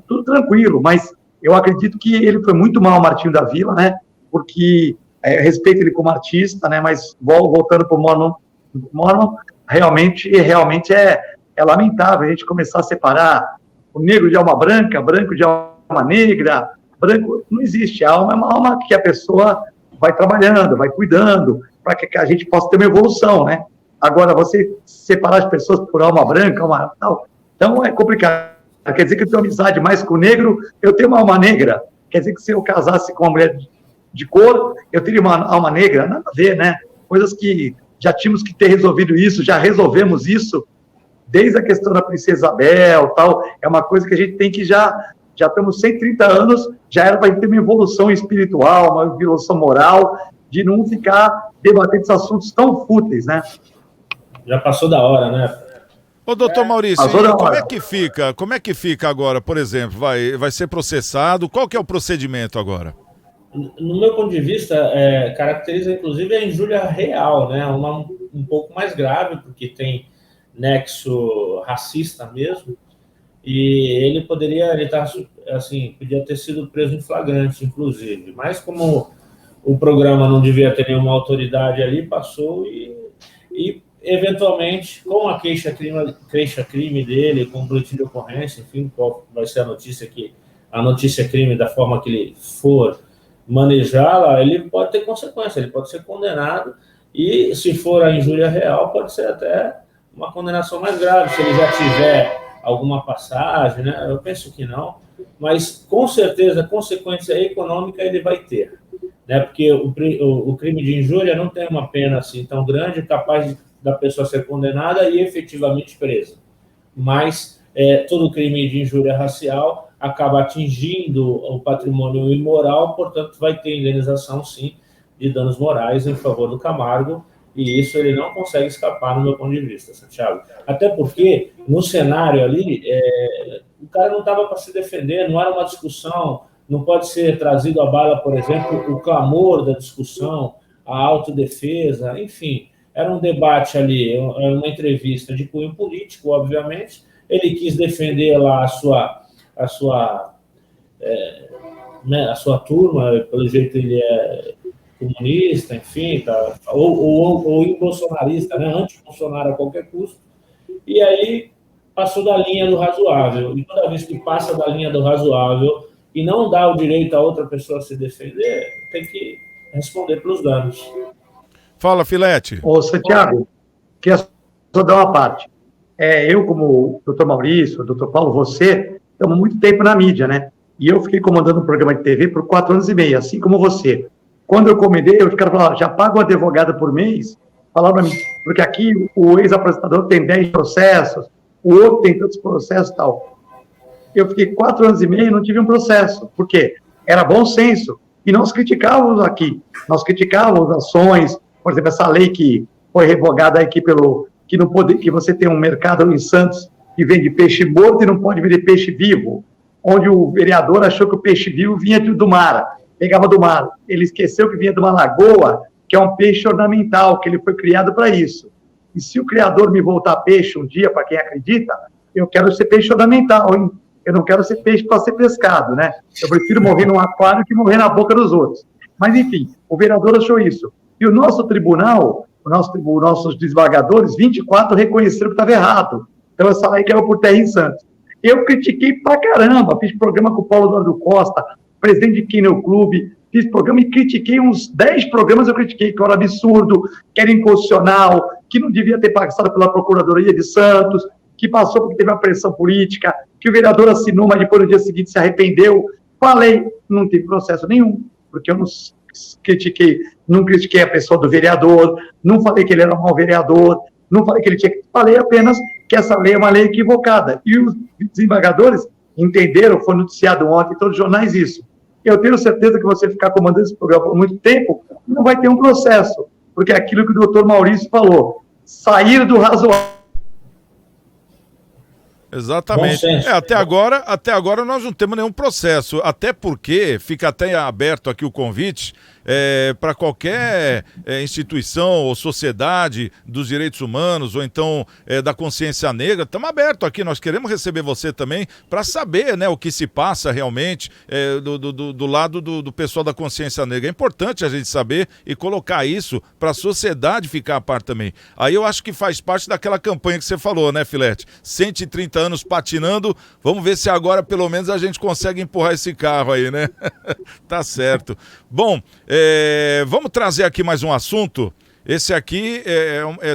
Tudo tranquilo, mas eu acredito que ele foi muito mal, Martinho da Vila, né? Porque respeito ele como artista, né? Mas voltando para o Mormon, realmente é lamentável a gente começar a separar o negro de alma branca, branco de alma negra, branco, não existe. A alma é uma alma que a pessoa vai trabalhando, vai cuidando, para que a gente possa ter uma evolução, né? Agora, você separar as pessoas por alma branca, alma tal, então é complicado. Quer dizer que eu tenho amizade mais com o negro, eu tenho uma alma negra. Quer dizer que se eu casasse com uma mulher de cor, eu teria uma alma negra? Nada a ver, né? Coisas que já tínhamos que ter resolvido isso, já resolvemos isso, desde a questão da Princesa Isabel, tal, é uma coisa que a gente tem que já estamos 130 anos, já era para ter uma evolução espiritual, uma evolução moral, de não ficar debatendo esses assuntos tão fúteis, né? Já passou da hora, né? Ô, doutor Maurício, como é que fica agora, por exemplo? Vai ser processado? Qual que é o procedimento agora? No meu ponto de vista, caracteriza inclusive a injúria real, né? Um pouco mais grave, porque tem nexo racista mesmo, e ele podia ter sido preso em flagrante, inclusive. Mas como o programa não devia ter nenhuma autoridade ali, passou e eventualmente, com a queixa-crime dele, com o boletim de ocorrência, enfim, qual vai ser a notícia-crime da forma que ele for manejá-la, ele pode ter consequência, ele pode ser condenado e, se for a injúria real, pode ser até uma condenação mais grave, se ele já tiver alguma passagem, né? Eu penso que não, mas com certeza consequência econômica ele vai ter, né? Porque o crime de injúria não tem uma pena assim tão grande, capaz da pessoa ser condenada e efetivamente presa, mas todo crime de injúria racial acaba atingindo o patrimônio imoral, portanto vai ter indenização sim de danos morais em favor do Camargo, e isso ele não consegue escapar no meu ponto de vista, Santiago. Até porque no cenário ali o cara não estava para se defender, não era uma discussão, não pode ser trazido à baila, por exemplo, o clamor da discussão, a autodefesa, enfim, era um debate ali, uma entrevista de cunho político, obviamente. Ele quis defender lá a sua turma, pelo jeito ele é comunista, enfim, tá, ou bolsonarista, né, anti-Bolsonaro a qualquer custo, e aí passou da linha do razoável, e toda vez que passa da linha do razoável e não dá o direito a outra pessoa se defender, tem que responder pelos danos. Fala, Filete. Ô, Santiago, queria só dar uma parte. Eu, como o doutor Maurício, o doutor Paulo, você, estamos muito tempo na mídia, né? E eu fiquei comandando um programa de TV por 4 anos e meio, assim como você. Quando eu comandei, os caras falaram, já paga uma advogada por mês? Falaram para mim, porque aqui o ex-apresentador tem 10 processos, o outro tem tantos processos e tal. Eu fiquei 4 anos e meio e não tive um processo. Por quê? Era bom senso. E nós criticávamos aqui. Nós criticávamos ações, por exemplo, essa lei que foi revogada aqui que você tem um mercado em Santos que vende peixe morto e não pode vender peixe vivo, onde o vereador achou que o peixe vivo vinha do mar, pegava do mar. Ele esqueceu que vinha de uma lagoa, que é um peixe ornamental, que ele foi criado para isso. E se o criador me voltar peixe um dia, para quem acredita, eu quero ser peixe ornamental, hein? Eu não quero ser peixe para ser pescado, né? Eu prefiro morrer num aquário que morrer na boca dos outros. Mas, enfim, o vereador achou isso. E o nosso tribunal, nossos desembargadores, 24 reconheceram que estava errado. Então, essa lei caiu por terra em Santos. Eu critiquei pra caramba, fiz programa com o Paulo Eduardo Costa, presidente de Kennel Clube, fiz programa e critiquei uns 10 programas, eu critiquei que era absurdo, que era inconstitucional, que não devia ter passado pela Procuradoria de Santos, que passou porque teve uma pressão política, que o vereador assinou, mas depois no dia seguinte se arrependeu. Falei, não teve processo nenhum, porque eu não critiquei a pessoa do vereador, não falei que ele era um mau vereador, não falei que ele tinha que... Falei apenas que essa lei é uma lei equivocada. E os desembargadores entenderam, foi noticiado ontem em todos os jornais isso. Eu tenho certeza que você ficar comandando esse programa por muito tempo, não vai ter um processo, porque é aquilo que o doutor Maurício falou, sair do razoável. Exatamente. Até agora nós não temos nenhum processo, até porque fica até aberto aqui o convite para qualquer instituição ou sociedade dos direitos humanos ou então da consciência negra. Estamos abertos aqui, nós queremos receber você também para saber, né, o que se passa realmente do lado do pessoal da consciência negra. É importante a gente saber e colocar isso para a sociedade ficar a par também. Aí eu acho que faz parte daquela campanha que você falou, né, Filete? 130 anos patinando, vamos ver se agora pelo menos a gente consegue empurrar esse carro aí, né? Tá certo. Bom, vamos trazer aqui mais um assunto. esse aqui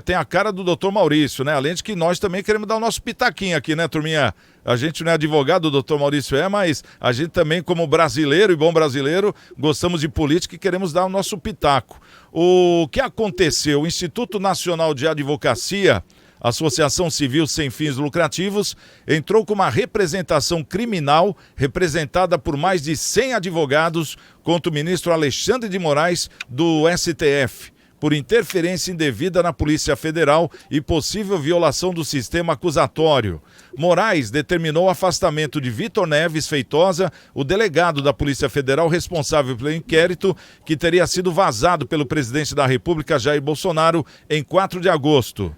tem a cara do doutor Maurício, né? Além de que nós também queremos dar o nosso pitaquinho aqui, né, turminha? A gente não é advogado, o doutor Maurício mas a gente também, como brasileiro e bom brasileiro, gostamos de política e queremos dar o nosso pitaco. O que aconteceu? O Instituto Nacional de Advocacia, Associação Civil Sem Fins Lucrativos, entrou com uma representação criminal representada por mais de 100 advogados contra o ministro Alexandre de Moraes do STF, por interferência indevida na Polícia Federal e possível violação do sistema acusatório. Moraes determinou o afastamento de Vitor Neves Feitosa, o delegado da Polícia Federal responsável pelo inquérito, que teria sido vazado pelo presidente da República, Jair Bolsonaro, em 4 de agosto.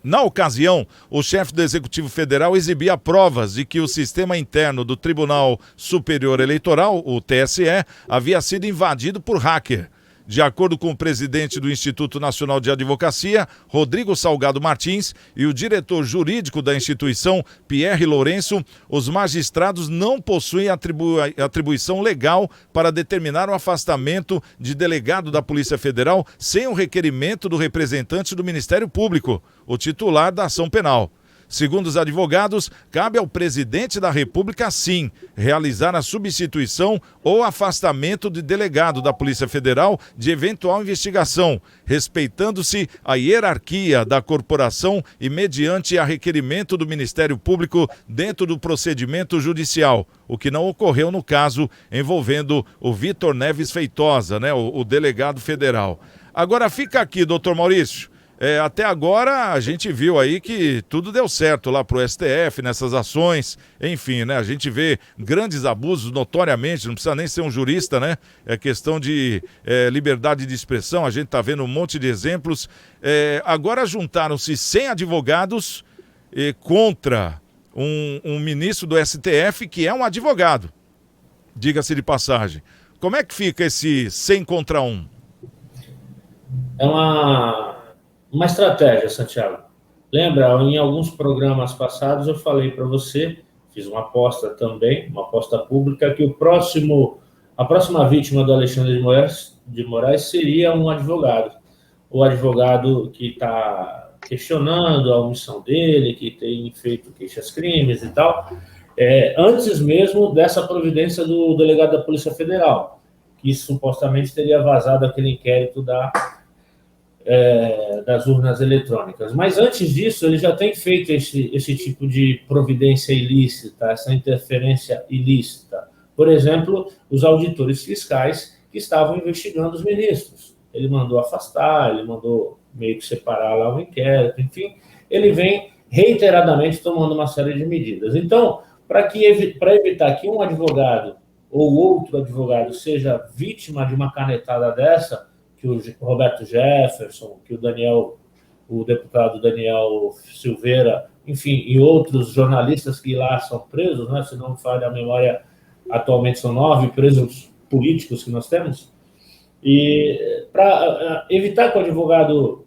Na ocasião, o chefe do Executivo Federal exibia provas de que o sistema interno do Tribunal Superior Eleitoral, o TSE, havia sido invadido por hacker. De acordo com o presidente do Instituto Nacional de Advocacia, Rodrigo Salgado Martins, e o diretor jurídico da instituição, Pierre Lourenço, os magistrados não possuem atribuição legal para determinar o afastamento de delegado da Polícia Federal sem o requerimento do representante do Ministério Público, o titular da ação penal. Segundo os advogados, cabe ao presidente da República, sim, realizar a substituição ou afastamento de delegado da Polícia Federal de eventual investigação, respeitando-se a hierarquia da corporação e mediante a requerimento do Ministério Público dentro do procedimento judicial, o que não ocorreu no caso envolvendo o Vitor Neves Feitosa, né, o delegado federal. Agora fica aqui, doutor Maurício. Até agora a gente viu aí que tudo deu certo lá pro STF nessas ações, enfim, né? A gente vê grandes abusos notoriamente, não precisa nem ser um jurista, né? É questão de liberdade de expressão, a gente tá vendo um monte de exemplos. Agora juntaram-se 100 advogados contra um ministro do STF que é um advogado, diga-se de passagem. Como é que fica esse 100 contra 1? É uma estratégia, Santiago. Lembra, em alguns programas passados eu falei para você, fiz uma aposta também, uma aposta pública, que a próxima vítima do Alexandre de Moraes seria um advogado. O advogado que está questionando a omissão dele, que tem feito queixas-crimes e tal, antes mesmo dessa providência do delegado da Polícia Federal, que supostamente teria vazado aquele inquérito das urnas eletrônicas. Mas antes disso, ele já tem feito esse tipo de providência ilícita, essa interferência ilícita. Por exemplo, os auditores fiscais que estavam investigando os ministros. Ele mandou afastar, ele mandou meio que separar lá o inquérito, enfim, ele vem reiteradamente tomando uma série de medidas. Então, para evitar que um advogado ou outro advogado seja vítima de uma canetada dessa, que o Roberto Jefferson, que o deputado Daniel Silveira, enfim, e outros jornalistas que lá são presos, né? Se não me falha a memória, atualmente são 9 presos políticos que nós temos. E para evitar que o advogado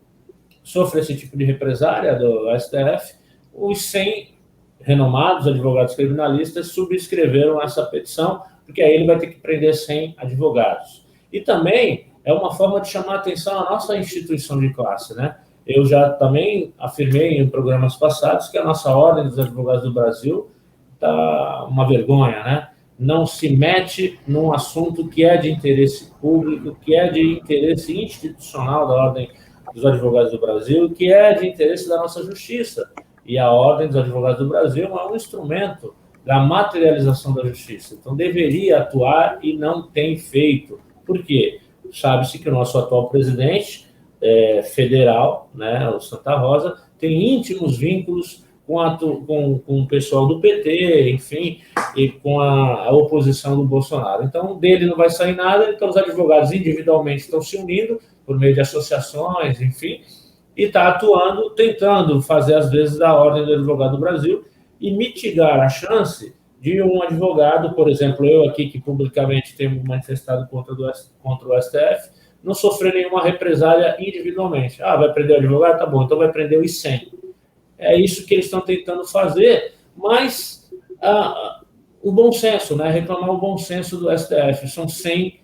sofra esse tipo de represália do STF, os 100 renomados advogados criminalistas subscreveram essa petição, porque aí ele vai ter que prender 100 advogados. E também é uma forma de chamar a atenção à nossa instituição de classe, né? Eu já também afirmei em programas passados que a nossa Ordem dos Advogados do Brasil está uma vergonha, né? Não se mete num assunto que é de interesse público, que é de interesse institucional da Ordem dos Advogados do Brasil, que é de interesse da nossa justiça. E a Ordem dos Advogados do Brasil é um instrumento da materialização da justiça. Então, deveria atuar e não tem feito. Por quê? Sabe-se que o nosso atual presidente federal, né, o Santa Rosa, tem íntimos vínculos com o pessoal do PT, enfim, e com a oposição do Bolsonaro. Então, dele não vai sair nada, então os advogados individualmente estão se unindo por meio de associações, enfim, e está atuando, tentando fazer, às vezes, da Ordem do Advogado do Brasil e mitigar a chance de um advogado, por exemplo, eu aqui que publicamente tenho manifestado contra o STF, não sofrer nenhuma represália individualmente. Vai prender o advogado? Tá bom, então vai prender os 100. É isso que eles estão tentando fazer, mas o bom senso, né? Reclamar o bom senso do STF. São 100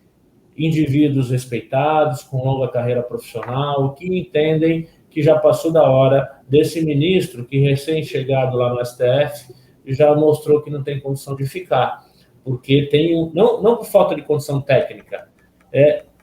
indivíduos respeitados, com longa carreira profissional, que entendem que já passou da hora desse ministro, que recém-chegado lá no STF, já mostrou que não tem condição de ficar, porque não por falta de condição técnica,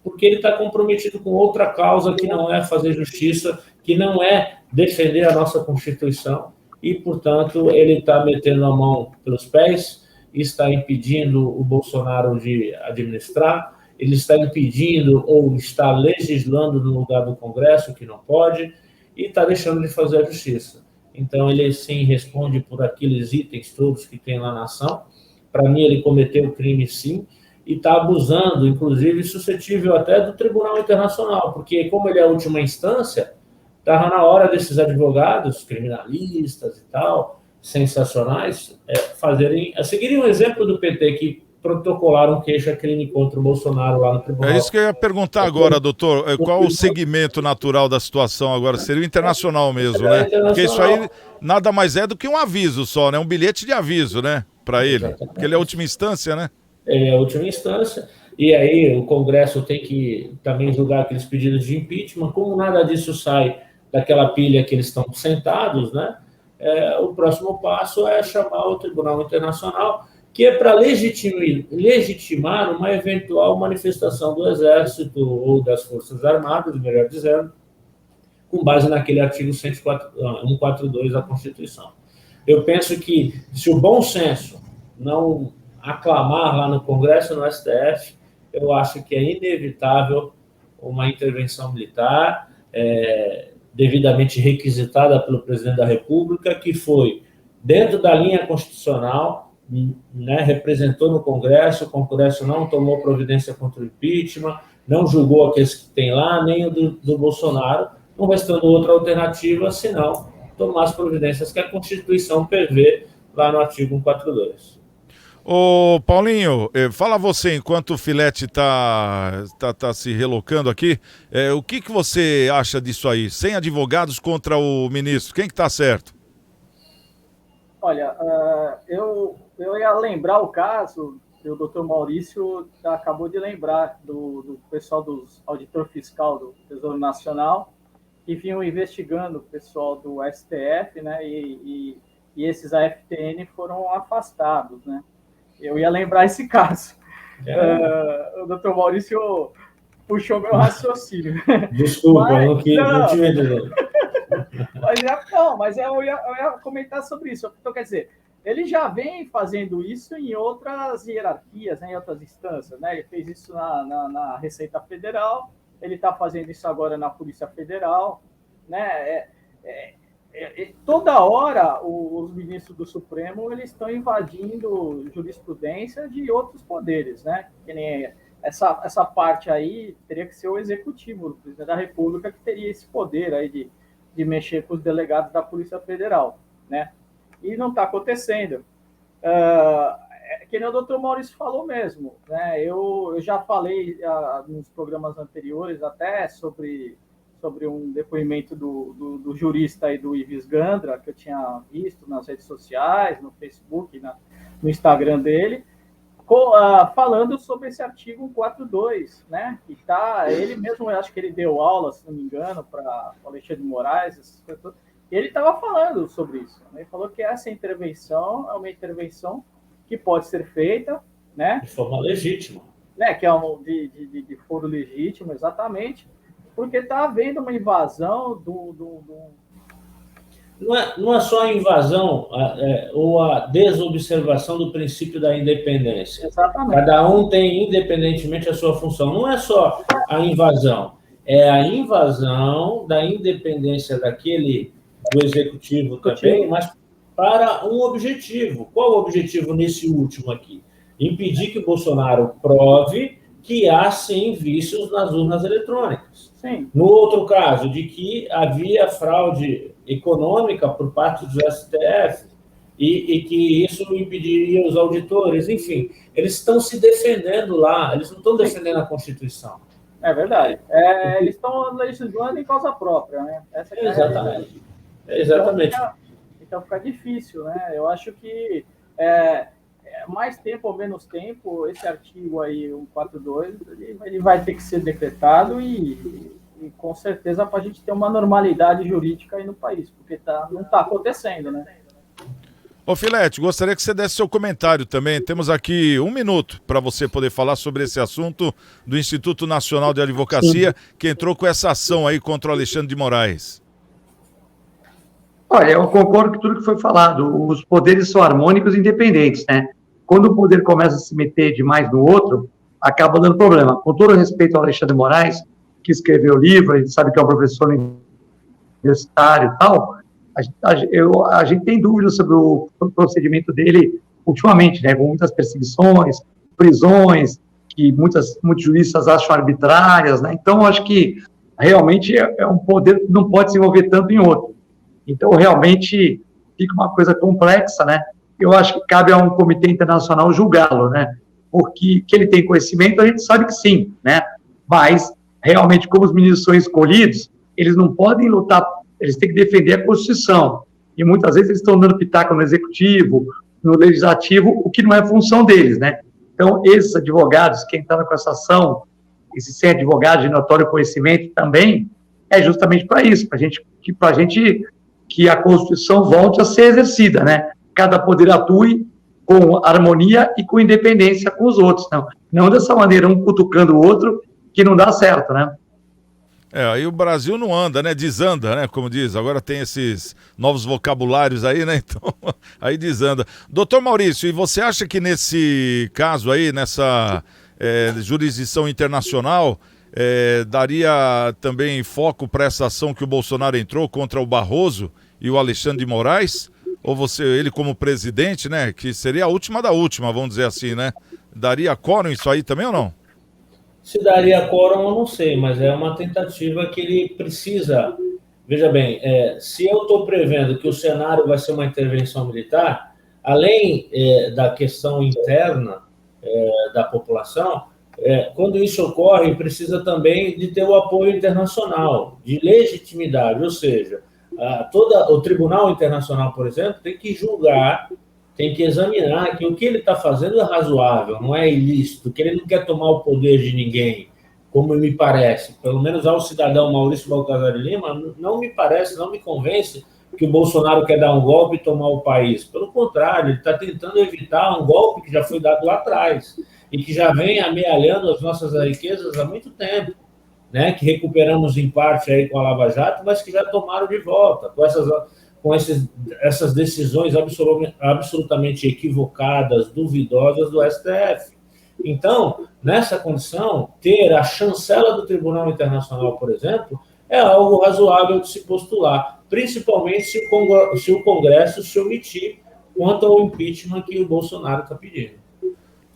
porque ele está comprometido com outra causa que não é fazer justiça, que não é defender a nossa Constituição, e, portanto, ele está metendo a mão pelos pés, está impedindo o Bolsonaro de administrar, ele está impedindo ou está legislando no lugar do Congresso, que não pode, e está deixando de fazer a justiça. Então, ele, sim, responde por aqueles itens todos que tem lá na ação. Para mim, ele cometeu crime, sim, e está abusando, inclusive, suscetível até do Tribunal Internacional, porque, como ele é a última instância, estava na hora desses advogados, criminalistas e tal, sensacionais, seguirem o exemplo do PT, que protocolaram queixa-crime contra o Bolsonaro lá no tribunal. É isso que eu ia perguntar agora, doutor. Qual o segmento natural da situação agora? Seria o internacional mesmo, né? Porque isso aí nada mais é do que um aviso só, né? Um bilhete de aviso, né? Para ele. Exatamente. Porque ele é a última instância, né? Ele é a última instância. E aí o Congresso tem que também julgar aqueles pedidos de impeachment. Como nada disso sai daquela pilha que eles estão sentados, né? O próximo passo é chamar o Tribunal Internacional, que é para legitimar uma eventual manifestação do Exército ou das Forças Armadas, melhor dizendo, com base naquele artigo 142 da Constituição. Eu penso que, se o bom senso não aclamar lá no Congresso, no STF, eu acho que é inevitável uma intervenção militar devidamente requisitada pelo presidente da República, que foi dentro da linha constitucional, né, representou no Congresso, o Congresso não tomou providência contra o impeachment, não julgou aqueles que tem lá, nem o do Bolsonaro, não restando outra alternativa, senão tomar as providências que a Constituição prevê lá no artigo 142. Ô, Paulinho, fala você, enquanto o Filete tá se relocando aqui, o que você acha disso aí? 100 advogados contra o ministro, quem que tá certo? Olha, eu ia lembrar o caso, o doutor Maurício acabou de lembrar do pessoal dos auditor fiscal do Tesouro Nacional, que vinham investigando o pessoal do STF, né, e esses AFTN foram afastados, né? Eu ia lembrar esse caso. O doutor Maurício puxou meu raciocínio. Desculpa, eu não tive dúvida. Mas eu ia comentar sobre isso. Então, quer dizer, ele já vem fazendo isso em outras hierarquias, né, em outras instâncias, né? Ele fez isso na Receita Federal, ele está fazendo isso agora na Polícia Federal, né? Toda hora os ministros do Supremo eles estão invadindo jurisprudência de outros poderes, né? Que nem essa parte aí teria que ser o executivo, o presidente da República, que teria esse poder aí de mexer com os delegados da Polícia Federal, né? E não está acontecendo. Que nem o doutor Maurício falou mesmo, né? Eu já falei nos programas anteriores até sobre um depoimento do jurista aí do Ives Gandra, que eu tinha visto nas redes sociais, no Facebook, no Instagram dele, falando sobre esse artigo 142, né? Que ele mesmo, eu acho que ele deu aula, se não me engano, para o Alexandre de Moraes, e ele estava falando sobre isso. Né? Ele falou que essa intervenção é uma intervenção que pode ser feita, né? De forma legítima. Né? Que é de foro legítimo, exatamente, porque está havendo uma invasão Não é só a invasão ou a desobservação do princípio da independência. Exatamente. Cada um tem, independentemente, a sua função. Não é só a invasão, é a invasão da independência do executivo também, mas para um objetivo. Qual o objetivo nesse último aqui? Impedir que o Bolsonaro prove que há, sim, vícios nas urnas eletrônicas. Sim. No outro caso, de que havia fraude econômica por parte do STF e que isso impediria os auditores. Enfim, eles estão se defendendo lá, eles não estão defendendo a Constituição. É verdade. Eles estão legislando em causa própria, né? Essa é Exatamente. Então fica difícil, né? Eu acho que mais tempo ou menos tempo, esse artigo aí, 142, ele vai ter que ser decretado e com certeza para a gente ter uma normalidade jurídica aí no país, porque não está acontecendo, né? Ô Filete, gostaria que você desse seu comentário também. Temos aqui 1 minuto para você poder falar sobre esse assunto do Instituto Nacional de Advocacia, que entrou com essa ação aí contra o Alexandre de Moraes. Olha, eu concordo com tudo que foi falado. Os poderes são harmônicos e independentes, né? Quando o poder começa a se meter demais no outro, acaba dando problema. Com todo respeito ao Alexandre de Moraes, que escreveu o livro, a gente sabe que é um professor universitário e tal, a gente tem dúvidas sobre o procedimento dele ultimamente, né? Com muitas perseguições, prisões, que muitos juristas acham arbitrárias, né? Então, acho que realmente é um poder que não pode se envolver tanto em outro. Então, realmente, fica uma coisa complexa, né? Eu acho que cabe a um comitê internacional julgá-lo, né? Porque que ele tem conhecimento, a gente sabe que sim, né? Mas, realmente, como os ministros são escolhidos, eles não podem lutar, eles têm que defender a Constituição. E, muitas vezes, eles estão dando pitaco no Executivo, no Legislativo, o que não é função deles, né? Então, esses advogados, quem está com essa ação, esse sem advogado de notório conhecimento também, é justamente para isso, para a gente que a Constituição volte a ser exercida, né? Cada poder atue com harmonia e com independência com os outros, não dessa maneira, um cutucando o outro, que não dá certo, né? Aí o Brasil não anda, né? Desanda, né? Como diz, agora tem esses novos vocabulários aí, né? Então, aí desanda. Doutor Maurício, e você acha que nesse caso aí, nessa jurisdição internacional, daria também foco para essa ação que o Bolsonaro entrou contra o Barroso e o Alexandre de Moraes? Ou ele como presidente, né, que seria a última da última, vamos dizer assim, né? Daria quórum isso aí também ou não? Se daria quórum, eu não sei, mas é uma tentativa que ele precisa... Veja bem, se eu estou prevendo que o cenário vai ser uma intervenção militar, além da questão interna da população, quando isso ocorre, precisa também de ter o apoio internacional, de legitimidade, ou seja, o Tribunal Internacional, por exemplo, tem que julgar, tem que examinar que o que ele está fazendo é razoável, não é ilícito, que ele não quer tomar o poder de ninguém, como me parece, pelo menos ao cidadão Maurício Baltazar de Lima, não me parece, não me convence que o Bolsonaro quer dar um golpe e tomar o país. Pelo contrário, ele está tentando evitar um golpe que já foi dado lá atrás e que já vem amealhando as nossas riquezas há muito tempo, né? Que recuperamos em parte aí com a Lava Jato, mas que já tomaram de volta, com essas decisões absolutamente equivocadas, duvidosas do STF. Então, nessa condição, ter a chancela do Tribunal Internacional, por exemplo, é algo razoável de se postular, principalmente se o Congresso se omitir quanto ao impeachment que o Bolsonaro está pedindo.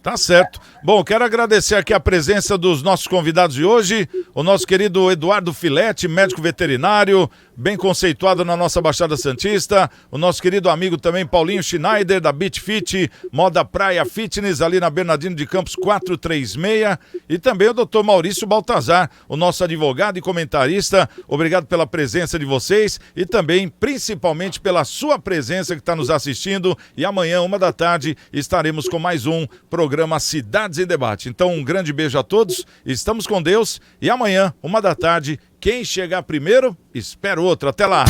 Tá certo. Bom, quero agradecer aqui a presença dos nossos convidados de hoje, o nosso querido Eduardo Filete, médico veterinário, bem conceituado na nossa Baixada Santista, o nosso querido amigo também Paulinho Schneider, da Beach Fit, Moda Praia Fitness, ali na Bernardino de Campos 436, e também o doutor Maurício Baltazar, o nosso advogado e comentarista. Obrigado pela presença de vocês e também, principalmente, pela sua presença que está nos assistindo, e amanhã, 13h, estaremos com mais um programa Cidades em Debate. Então, um grande beijo a todos, estamos com Deus, e amanhã, 13h, quem chegar primeiro, espera o outro. Até lá!